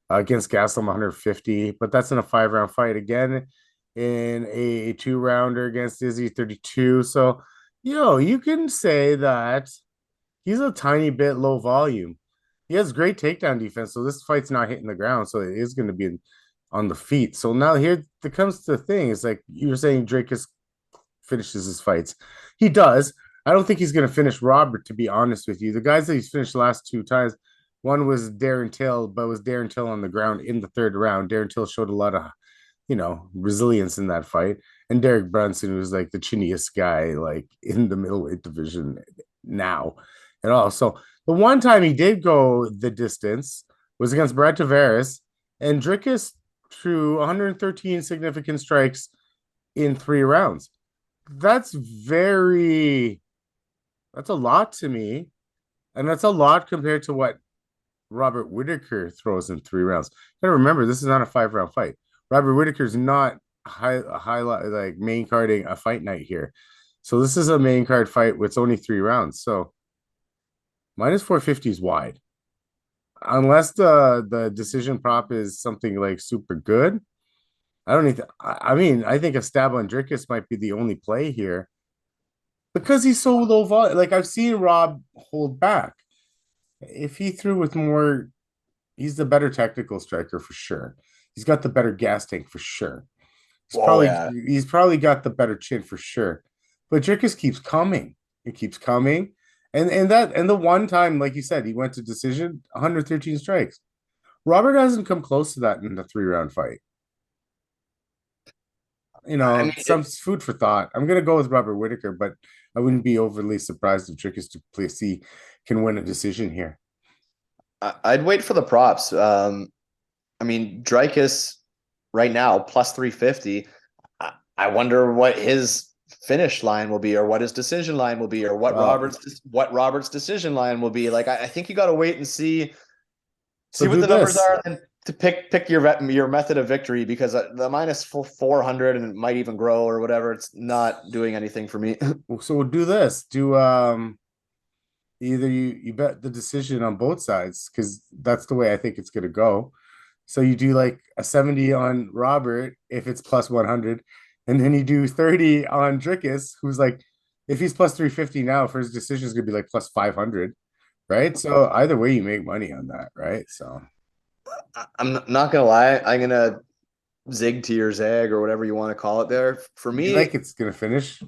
against Gaslam 150, but that's in a 5-round fight. Again, in a 2-rounder against Izzy 32. So, you can say that he's a tiny bit low volume. He has great takedown defense, so this fight's not hitting the ground, so it is going to be on the feet. So now here comes the thing. It's like you were saying, Dreykus finishes his fights. He does. I don't think he's going to finish Robert, to be honest with you. The guys that he's finished the last 2 times, one was Darren Till, but was Darren Till on the ground in the 3rd round. Darren Till showed a lot of, resilience in that fight. And Derek Brunson was like the chinniest guy, like in the middleweight division now and all. So the one time he did go the distance was against Brad Tavares, and Drickus threw 113 significant strikes in 3 rounds. That's a lot to me. And that's a lot compared to what Robert Whittaker throws in 3 rounds. You gotta remember, this is not a 5-round fight. Robert Whittaker's not highlight like main carding a fight night here. So this is a main card fight with only 3 rounds. So minus 450 is wide. Unless the decision prop is something like super good. I think a stab on Drickus might be the only play here. Because he's so low volume. Like I've seen Rob hold back. If he threw with more, he's the better technical striker for sure. He's got the better gas tank for sure. He's probably got the better chin for sure. But Drickus keeps coming. It keeps coming. And the one time, like you said, he went to decision, 113 strikes. Robert hasn't come close to that in the 3-round fight. Some food for thought. I'm gonna go with Robert Whittaker, but I wouldn't be overly surprised if Drickus Du Plesis can win a decision here. I'd wait for the props. Dreykus right now plus 350. I wonder what his finish line will be, or what his decision line will be, or what Robert's decision line will be. Like I think you got to wait and see what the numbers are, and to pick your method of victory, because the minus 400 and it might even grow or whatever. It's not doing anything for me. So we'll do this. Do either you bet the decision on both sides, because that's the way I think it's gonna go. So you do like a 70 on Robert if it's plus 100, and then you do 30 on Drickus, who's like, if he's plus 350 now, for his decision is gonna be like plus 500, right? So either way, you make money on that, right? So I'm not gonna lie, I'm gonna zig to your zag or whatever you want to call it there. For me, you think it's gonna finish?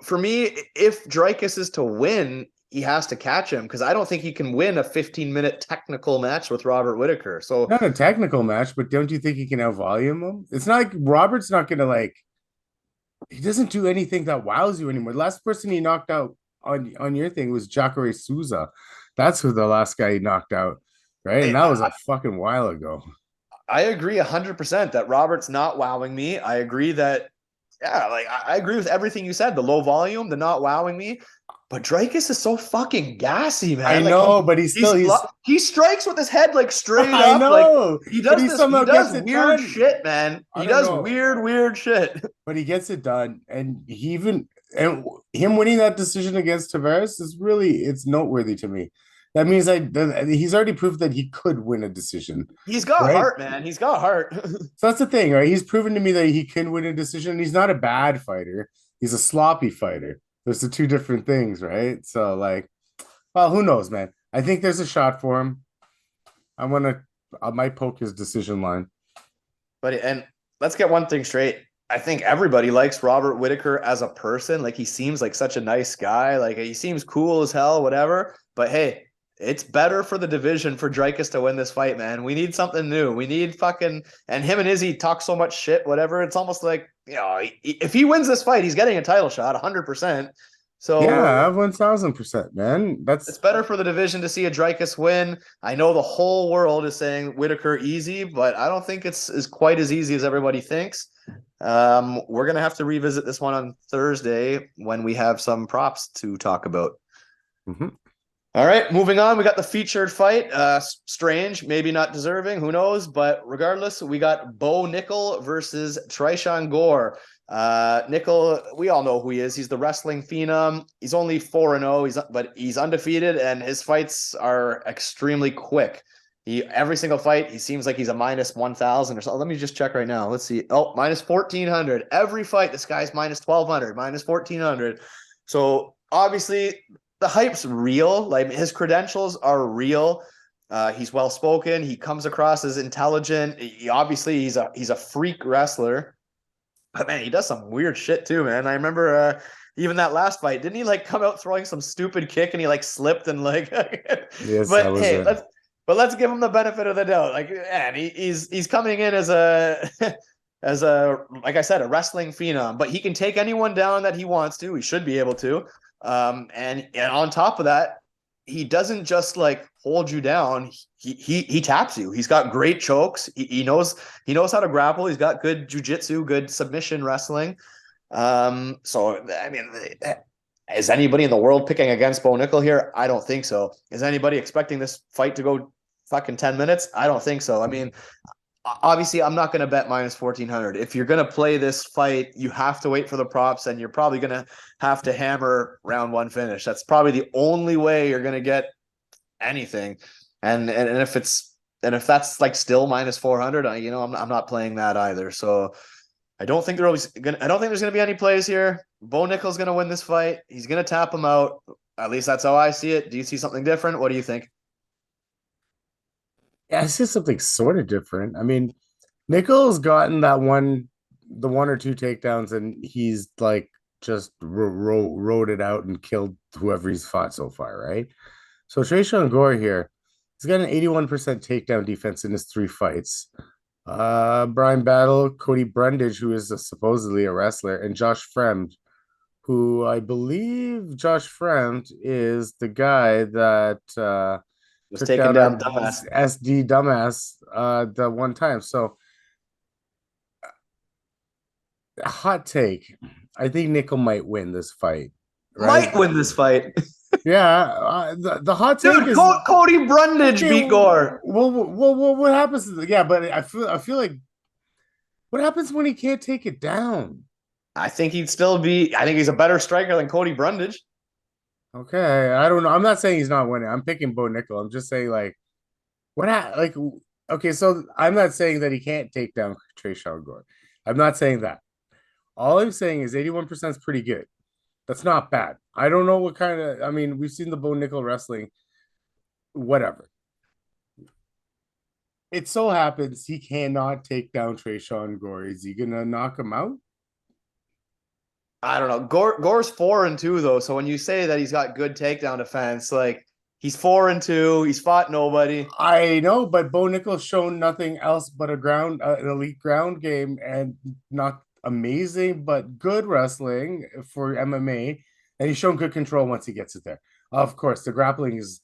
For me, if Dreykus is to win, he has to catch him because I don't think he can win a 15-minute technical match with Robert Whittaker. So Not a technical match, but don't you think he can out-volume him? It's not like Robert's not gonna like he doesn't do anything that wows you anymore. The last person he knocked out on your thing was Jacare Souza. That's who the last guy he knocked out, right? And that was a fucking while ago. I agree 100% that Robert's not wowing me. I agree that, yeah, like I agree with everything you said. The low volume, the not wowing me. But Dreykus is so fucking gassy, I man. Like know, but he strikes with his head like straight I up. Like know, but he he somehow gets does it weird done. shit, man. I He don't does know, weird shit. but he gets it done, and he even and him winning that decision against Tavares is really it's noteworthy to me. That means he's already proved that he could win a decision, He's got right? heart, man. He's got heart. So that's the thing, right? He's proven to me that he can win a decision. He's not a bad fighter. He's a sloppy fighter. There's the two different things, right? So like, well, who knows, man? I think there's a shot for him. I might poke his decision line. But and let's get one thing straight. I think everybody likes Robert Whittaker as a person. Like he seems like such a nice guy. Like he seems cool as hell, whatever. But hey, it's better for the division for Dreykus to win this fight, man. We need something new. We need fucking and him and Izzy talk so much shit, whatever. It's almost like, if he wins this fight, he's getting a title shot 100%. So Yeah, 1000%, man. it's That's better for the division to see a Dreykus win. I know the whole world is saying Whittaker easy, but I don't think it's quite as easy as everybody thinks. We're gonna have to revisit this one on Thursday when we have some props to talk about. mhm. All right, moving on. We got the featured fight. Strange, maybe not deserving, who knows? But regardless, we got Bo Nickal versus Trishan Gore. Nickal, we all know who he is. He's the wrestling phenom. He's only 4-0. But he's undefeated, and his fights are extremely quick. Every single fight, he seems like he's a minus 1,000 or something. Let me just check right now. Let's see. Oh, minus 1,400. Every fight, this guy's minus 1,200, minus 1,400. So obviously, the hype's real. Like his credentials are real. He's well spoken. He comes across as intelligent. He's a freak wrestler. But man, he does some weird shit too, man. I remember even that last fight, didn't he like come out throwing some stupid kick and he like slipped and like Yes, that but was hey, a let's give him the benefit of the doubt. Like, man, he's coming in as a as a like I said, a wrestling phenom, but he can take anyone down that he wants to. He should be able to. And on top of that, he doesn't just like hold you down. He taps you. He's got great chokes. He knows how to grapple. He's got good jujitsu, good submission wrestling. So I mean, is anybody in the world picking against Bo Nickal here? I don't think so. Is anybody expecting this fight to go fucking 10 minutes? I don't think so. I mean, obviously I'm not going to bet minus 1,400. If you're going to play this fight, you have to wait for the props and you're probably going to have to hammer round one finish. That's probably the only way you're going to get anything. And if that's like still minus 400, I'm not playing that either. So I don't think there's going to be any plays here. Bo Nickal's going to win this fight. He's going to tap him out. At least that's how I see it. Do you see something different? What do you think? yeah, it's just something sort of different. I mean, Nichols gotten the one or two takedowns, and he's like just rode it out and killed whoever he's fought so far, right? So Trayshawn Gore here, he's got an 81% takedown defense in his three fights. Brian Battle, Cody Brundage, who is supposedly a wrestler, and Josh Fremd, who I believe Josh Fremd is the guy that Was took taking down down our dumbass. SD dumbass the one time. So hot take. I think Nickal might win this fight, right? Might win this fight. Yeah, the hot take Dude, is Cody Brundage okay. beat Gore. What happens? Yeah, but I feel like what happens when he can't take it down? I think he's a better striker than Cody Brundage. Okay, I don't know. I'm not saying he's not winning. I'm picking Bo Nickal. I'm just saying like like okay, so I'm not saying that he can't take down Trayshawn Gore. I'm not saying that. All I'm saying is 81% is pretty good. That's not bad. I don't know what kind of I mean, we've seen the Bo Nickal wrestling, whatever. It so happens he cannot take down Trayshawn Gore. Is he gonna knock him out? I don't know. Gore's 4-2 though. So when you say that he's got good takedown defense, like he's 4-2, he's fought nobody. I know, but Bo Nickal's shown nothing else but an elite ground game, and not amazing, but good wrestling for MMA. And he's shown good control once he gets it there. Of course, the grappling is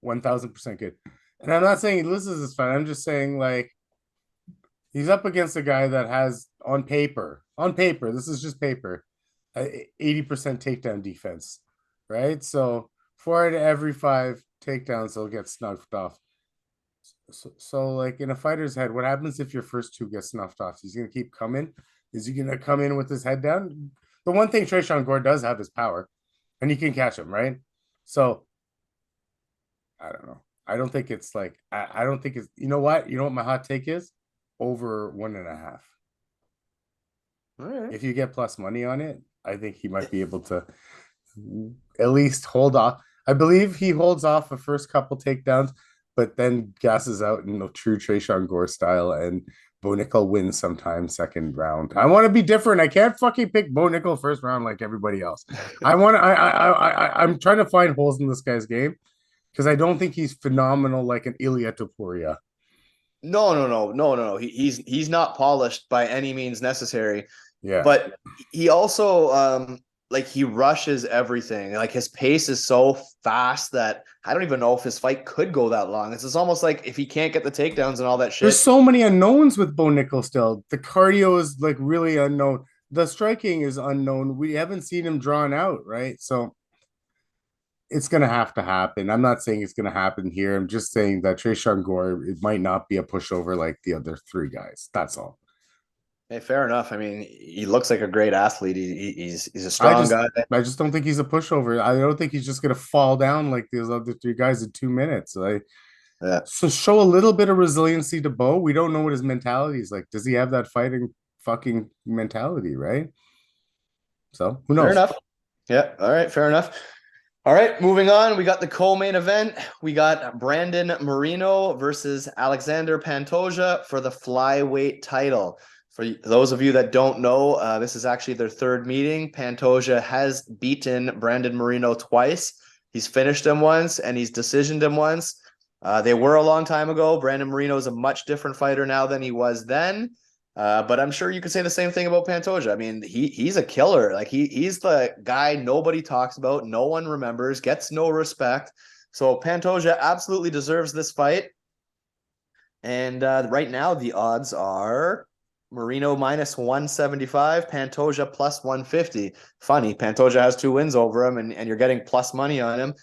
1000% good. And I'm not saying he loses this fight. I'm just saying, like, he's up against a guy that has on paper, this is just paper, 80% takedown defense, right? So 4 out of every 5 takedowns, he'll get snuffed off. So, like in a fighter's head, what happens if your first 2 get snuffed off? He's gonna keep coming. Is he gonna come in with his head down? The one thing Tresean Gore does have is power, and he can catch him, right? So I don't know. I don't think it's like I don't think it's you know what? You know what my hot take is? Over 1.5. All right. If you get plus money on it, I think he might be able to at least hold off. I believe he holds off the first couple takedowns, but then gasses out in the true Tresean Gore style, and Bo Nickal wins sometime second round. I want to be different. I can't fucking pick Bo Nickal first round like everybody else. I'm trying to find holes in this guy's game because I don't think he's phenomenal like an Ilya Topuria. No. He's not polished by any means necessary. Yeah. But he also like he rushes everything. Like his pace is so fast that I don't even know if his fight could go that long. It's just almost like if he can't get the takedowns and all that There's shit. so many unknowns with Bo Nickal still. The cardio is like really unknown. The striking is unknown. We haven't seen him drawn out, right? So it's gonna have to happen. I'm not saying it's gonna happen here. I'm just saying that Tresean Gore, it might not be a pushover like the other 3 guys. That's all. Hey, fair enough. I mean, he looks like a great athlete. He's a strong guy. I just don't think he's a pushover. I don't think he's just gonna fall down like these other 3 guys in 2 minutes. Yeah. So show a little bit of resiliency to Bo. We don't know what his mentality is like. Does he have that fighting fucking mentality, right? So who Fair knows? enough. Yeah. All right. Fair enough. All right. Moving on. We got the co-main event. We got Brandon Moreno versus Alexander Pantoja for the flyweight title. For those of you that don't know, this is actually their 3rd meeting. Pantoja has beaten Brandon Moreno twice. He's finished him once and he's decisioned him once. They were a long time ago. Brandon Moreno is a much different fighter now than he was then. But I'm sure you could say the same thing about Pantoja. I mean, he's a killer. Like he's the guy nobody talks about, no one remembers, gets no respect. So Pantoja absolutely deserves this fight. And right now the odds are Moreno minus 175, Pantoja plus 150. Funny, Pantoja has 2 wins over him, and you're getting plus money on him.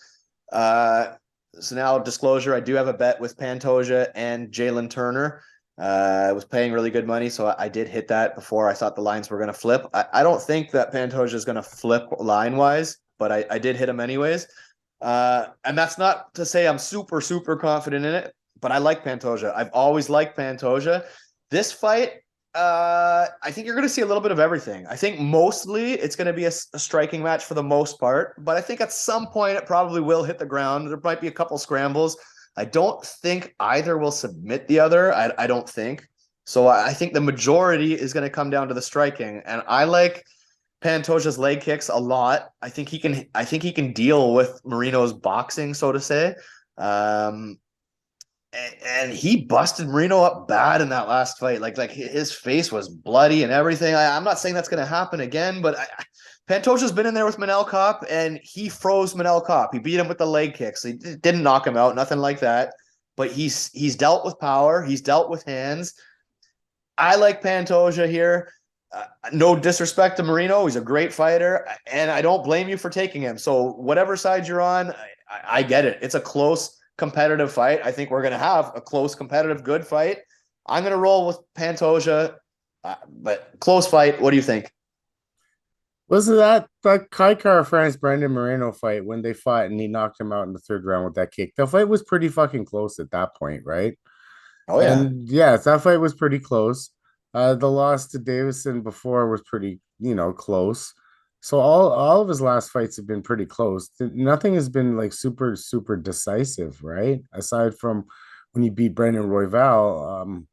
So now disclosure, I do have a bet with Pantoja and Jalen Turner. I was paying really good money, so I did hit that before I thought the lines were going to flip. I don't think that Pantoja is going to flip line-wise, but I did hit him anyways. And that's not to say I'm super confident in it, but I like Pantoja. I've always liked Pantoja. This fight, I think you're going to see a little bit of everything. I think mostly it's going to be a striking match for the most part, but I think at some point it probably will hit the ground. There might be a couple scrambles. I don't think either will submit the other. I don't think. So I think the majority is going to come down to the striking. And I like Pantoja's leg kicks a lot. I think he can deal with Moreno's boxing, so to say. And he busted Moreno up bad in that last fight. Like his face was bloody and everything. I'm not saying that's going to happen again, but Pantoja's been in there with Manel Kopp, and he froze Manel Kopp. He beat him with the leg kicks. He didn't knock him out, nothing like that. But he's dealt with power. He's dealt with hands. I like Pantoja here. No disrespect to Moreno. He's a great fighter, and I don't blame you for taking him. So whatever side you're on, I get it. It's a close, competitive fight. I think we're going to have a close, competitive, good fight. I'm going to roll with Pantoja, but close fight. What do you think? Was that Kaikar France Brandon Moreno fight when they fought and he knocked him out in the 3rd round with that kick? The fight was pretty fucking close at that point, right? Oh yeah. And yes, that fight was pretty close. The loss to Davison before was pretty, close. So all of his last fights have been pretty close. Nothing has been like super decisive, right? Aside from when he beat Brandon Royval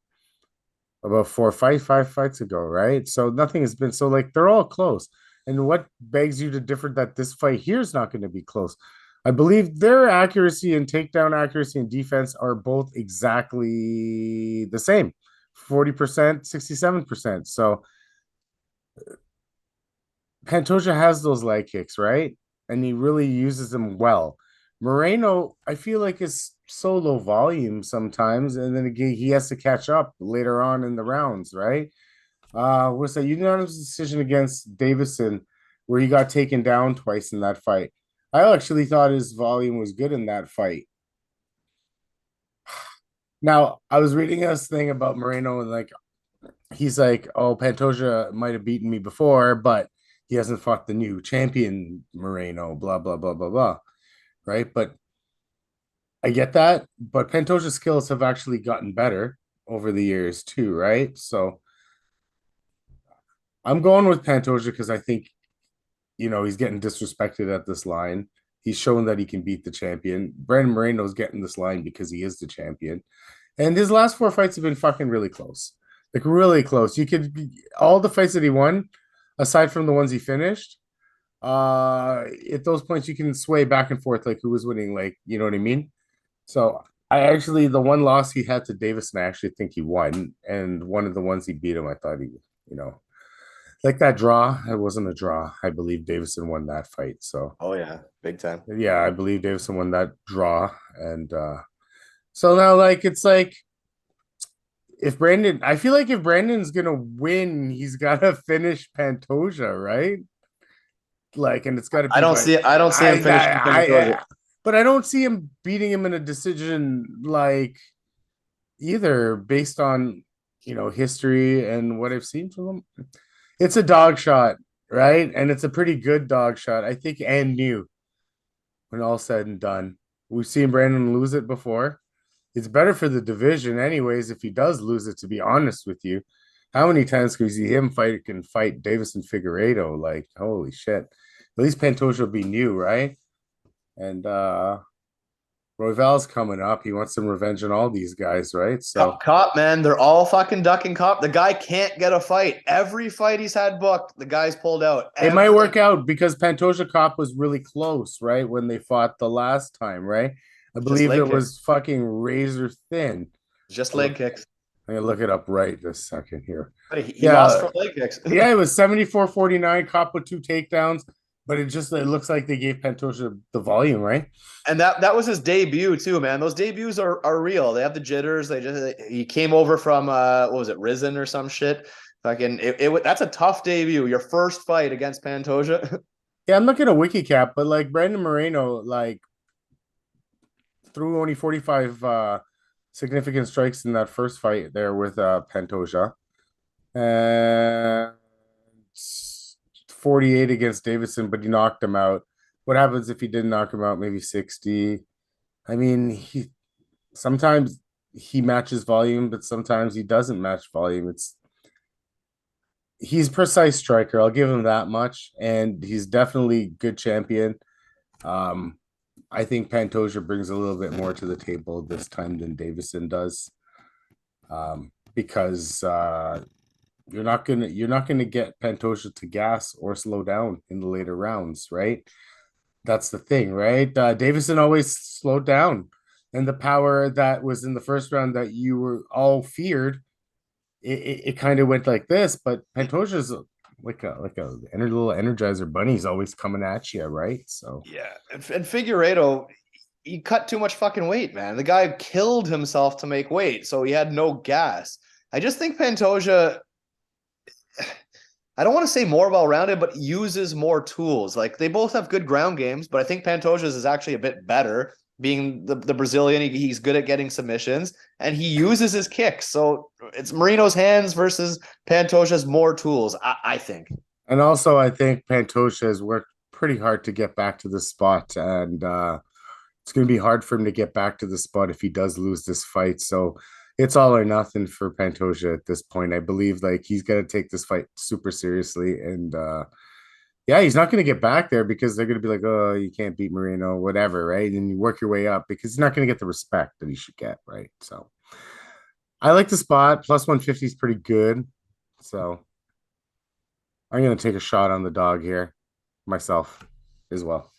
about 5 fights ago, right? So nothing has been so like they're all close. And what begs you to differ that this fight here is not going to be close? I believe their accuracy and takedown accuracy and defense are both exactly the same, 40%, 67%. So Pantoja has those leg kicks, right? And he really uses them well. Moreno, I feel like is so low volume sometimes, and then again, he has to catch up later on in the rounds, right? Was that unanimous decision against Davison, where he got taken down twice in that fight? I actually thought his volume was good in that fight. Now, I was reading this thing about Moreno, and like he's like, "Oh, Pantoja might have beaten me before, but he hasn't fought the new champion Moreno." Blah blah blah blah blah. Right, but I get that. But Pantoja's skills have actually gotten better over the years too, right? So I'm going with Pantoja because I think he's getting disrespected at this line. He's shown that he can beat the champion. Brandon Moreno's getting this line because he is the champion. And his last four fights have been fucking really close. Like really close. You could all the fights that he won, aside from the ones he finished, at those points you can sway back and forth like who was winning, like you know what I mean? So I actually the one loss he had to Davison, I actually think he won. And one of the ones he beat him, I thought you know, like that draw, it wasn't a draw. I believe Davison won that fight. So Oh yeah, big time. yeah, I believe Davison won that draw. And so now like it's like if Brandon, I feel like if Brandon's gonna win, he's gotta finish Pantoja, right? Like, and it's gotta be by I don't see him finishing Pantoja. but I don't see him beating him in a decision like either based on history and what I've seen from him. It's a dog shot, right? And it's a pretty good dog shot, I think, and new when all said and done. We've seen Brandon lose it before. It's better for the division, anyways, if he does lose it, to be honest with you. How many times can we see him fight Davison Figueiredo? Like, holy shit. At least Pantoja will be new, right? And Royval's coming up. He wants some revenge on all these guys, right? So Cop, man, they're all fucking ducking Cop. The guy can't get a fight. Every fight he's had booked, the guy's pulled out. it might work out because Pantoja Cop was really close, right? When they fought the last time, right? I believe it was fucking razor thin. Just leg kicks. I'm gonna look it up right this second here. He lost for leg kicks. Yeah, it was 74-49. Cop with two takedowns, but it looks like they gave Pantoja the volume, right? And that was his debut too, man. Those debuts are real. They have the jitters. He came over from what was it, Risen or some shit. Fucking that's a tough debut. Your first fight against Pantoja. Yeah, I'm looking at WikiCap, but like Brandon Moreno, like threw only 45 significant strikes in that first fight there with Pantoja. And 48 against Davison, but he knocked him out. What happens if he didn't knock him out? Maybe 60. I mean, sometimes he matches volume, but sometimes he doesn't match volume. He's precise striker. I'll give him that much, and he's definitely good champion. I think Pantoja brings a little bit more to the table this time than Davison does, because you're not gonna get Pantoja to gas or slow down in the later rounds, right? That's the thing, right? Davison always slowed down, and the power that was in the first round that you were all feared, it kind of went like this. But Pantoja's like a little energizer bunny's always coming at you, right? So yeah, and Figueiredo, he cut too much fucking weight, man. The guy killed himself to make weight, so he had no gas. I just think Pantoja, I don't want to say more well-rounded, but uses more tools. Like they both have good ground games, but I think Pantoja's is actually a bit better. Being the Brazilian, he's good at getting submissions, and he uses his kicks. So it's Moreno's hands versus Pantoja's more tools, I think. And also, I think Pantoja has worked pretty hard to get back to the spot, and it's going to be hard for him to get back to the spot if he does lose this fight. So it's all or nothing for Pantoja at this point. I believe like he's got to take this fight super seriously, and yeah, he's not going to get back there because they're going to be like, oh, you can't beat Moreno, whatever, right? And you work your way up because he's not going to get the respect that he should get, right? So I like the spot. Plus 150 is pretty good. So I'm going to take a shot on the dog here myself as well.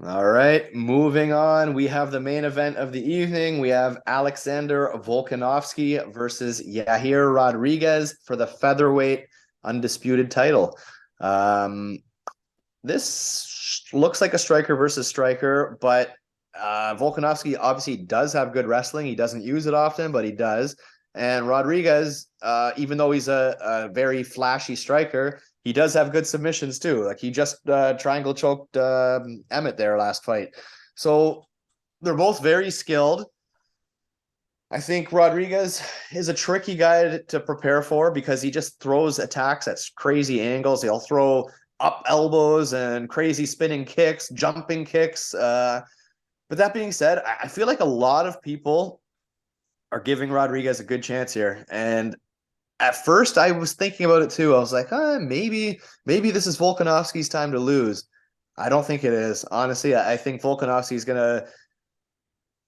All right, moving on. We have the main event of the evening. We have Alexander Volkanovski versus Yair Rodriguez for the featherweight undisputed title. Um, this looks like a striker versus striker, but Volkanovski obviously does have good wrestling. He doesn't use it often, but he does. And Rodriguez, even though he's a very flashy striker, he does have good submissions too. Like he just triangle choked Emmett there last fight. So they're both very skilled. I think Rodriguez is a tricky guy to prepare for because he just throws attacks at crazy angles. He'll throw up elbows and crazy spinning kicks, jumping kicks. But that being said, I feel like a lot of people are giving Rodriguez a good chance here. And at first I was thinking about it too. I was like, maybe this is Volkanovski's time to lose. I don't think it is. Honestly, I think Volkanovski's going to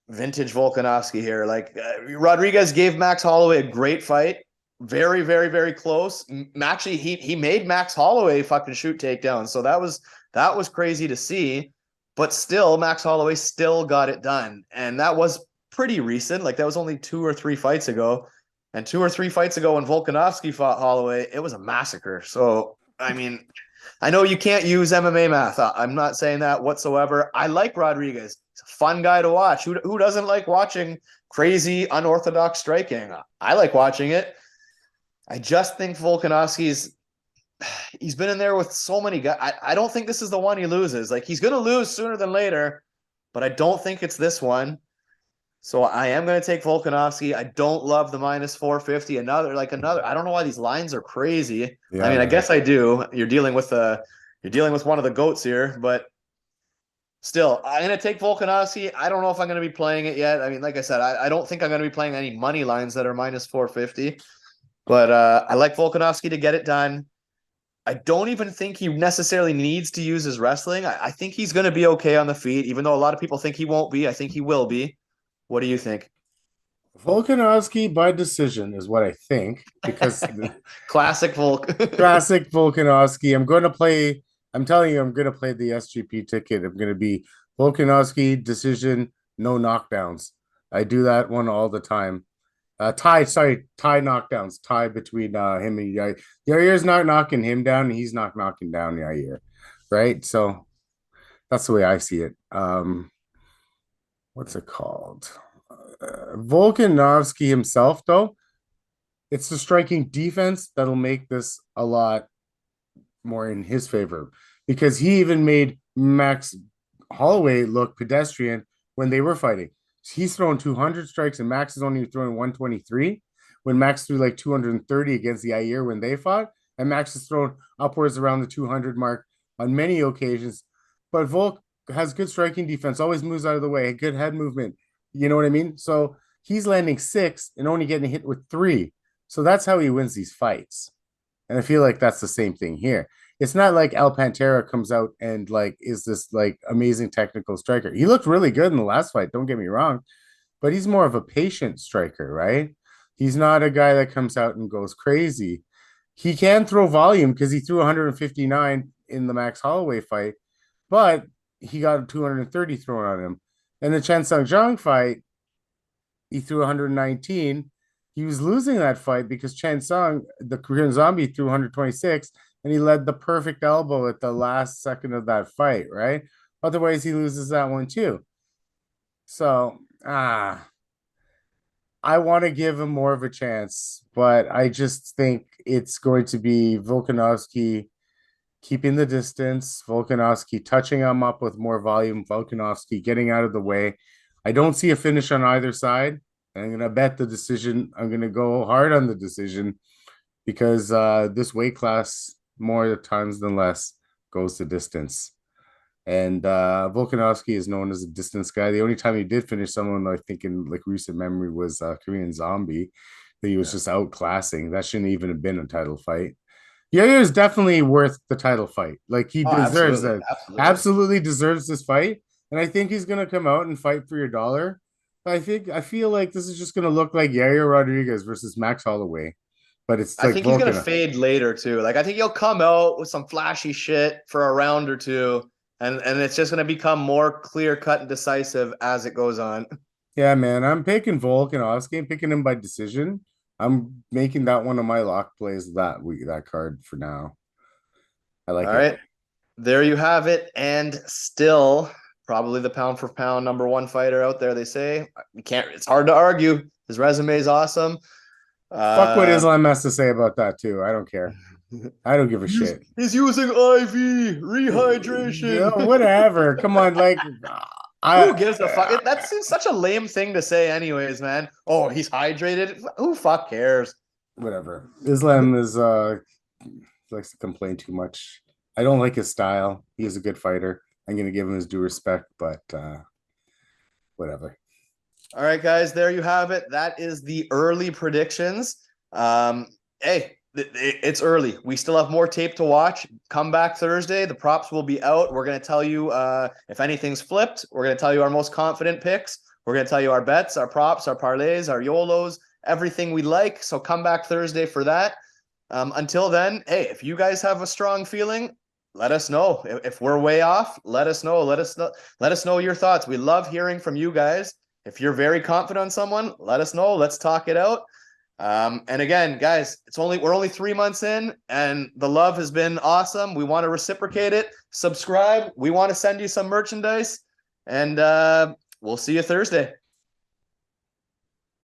vintage Volkanovski here. Like Rodriguez gave Max Holloway a great fight. Very, very, very close. Actually, he made Max Holloway fucking shoot takedowns. So that was crazy to see. But still, Max Holloway still got it done. And that was pretty recent. Like that was only 2 or 3 fights ago. And 2 or 3 fights ago when Volkanovski fought Holloway, it was a massacre. So, I mean, I know you can't use MMA math. I'm not saying that whatsoever. I like Rodriguez. He's a fun guy to watch. Who doesn't like watching crazy, unorthodox striking? I like watching it. I just think he's been in there with so many guys. I don't think this is the one he loses. Like he's going to lose sooner than later, but I don't think it's this one. So I am going to take Volkanovski. I don't love the minus 450. Another. I don't know why these lines are crazy. Yeah, I mean, I guess I do. You're dealing with one of the goats here, but still, I'm going to take Volkanovski. I don't know if I'm going to be playing it yet. I mean, like I said, I don't think I'm going to be playing any money lines that are minus 450, but I like Volkanovski to get it done. I don't even think he necessarily needs to use his wrestling. I think he's going to be okay on the feet, even though a lot of people think he won't be. I think he will be. What do you think? Volkanovski by decision is what I think because Classic Volk. classic Volkanovski. I'm telling you, I'm going to play the SGP ticket. I'm going to be Volkanovski decision, no knockdowns. I do that one all the time. Tie knockdowns, tie between him and Yair. Yair's not knocking him down, and he's not knocking down Yair, right? So that's the way I see it. What's it called? Volkanovski himself, though, it's the striking defense that'll make this a lot more in his favor because he even made Max Holloway look pedestrian when they were fighting. He's throwing 200 strikes and Max is only throwing 123 when Max threw like 230 against the Yair when they fought. And Max is thrown upwards around the 200 mark on many occasions. But Volk has good striking defense, always moves out of the way, good head movement. You know what I mean? So he's landing 6 and only getting hit with 3. So that's how he wins these fights. And I feel like that's the same thing here. It's not like Alpantera comes out and like is this like amazing technical striker. He looked really good in the last fight, don't get me wrong, but he's more of a patient striker, right? He's not a guy that comes out and goes crazy. He can throw volume because he threw 159 in the Max Holloway fight, but he got 230 thrown on him. And the Chen Sung Jung fight, he threw 119. He was losing that fight because Chen Sung, the Korean Zombie, threw 126, and he led the perfect elbow at the last second of that fight, right? Otherwise, he loses that one too. So, I want to give him more of a chance, but I just think it's going to be Volkanovski keeping the distance, Volkanovski touching him up with more volume, Volkanovski getting out of the way. I don't see a finish on either side. I'm going to bet the decision. I'm going to go hard on the decision because this weight class, more times than less, goes the distance. And Volkanovski is known as a distance guy. The only time he did finish someone, I think, in like recent memory was Korean Zombie, that he was just outclassing. That shouldn't even have been a title fight. Yair is definitely worth the title fight. Like he deserves it. Absolutely deserves this fight. And I think he's gonna come out and fight for your dollar. I feel like this is just gonna look like Yair Rodriguez versus Max Holloway. but it's I like think he's gonna Volkan. fade later too. Like I think he'll come out with some flashy shit for a round or two, and it's just gonna become more clear cut and decisive as it goes on. Yeah, man, I'm picking Volkanovski. I'm picking him by decision. I'm making that one of my lock plays that week, that card for now. I All like it. right, there you have it, and still probably the pound for pound #1 fighter out there. They say you can't. It's hard to argue. His resume is awesome. Fuck what Uh, Islam has to say about that too. I don't care. I don't give a he's, shit. he's using IV rehydration. Whatever. Come on, like Who gives a fuck? I That's such a lame thing to say, anyways, man. Oh, he's hydrated. Who fuck cares? whatever. Islam is likes to complain too much. I don't like his style. He is a good fighter. I'm gonna give him his due respect, but whatever. All right, guys, there you have it. That is the early predictions. Hey, it's early. We still have more tape to watch. Come back Thursday. The props will be out. We're going to tell you if anything's flipped. We're going to tell you our most confident picks. We're going to tell you our bets, our props, our parlays, our YOLOs, everything we like. So come back Thursday for that. Until then, hey, if you guys have a strong feeling, let us know. If we're way off, let us know. Let us know your thoughts. We love hearing from you guys. If you're very confident on someone, let us know. Let's talk it out. And again, guys, we're only 3 months in, and the love has been awesome. We want to reciprocate it. Subscribe. We want to send you some merchandise, and we'll see you Thursday.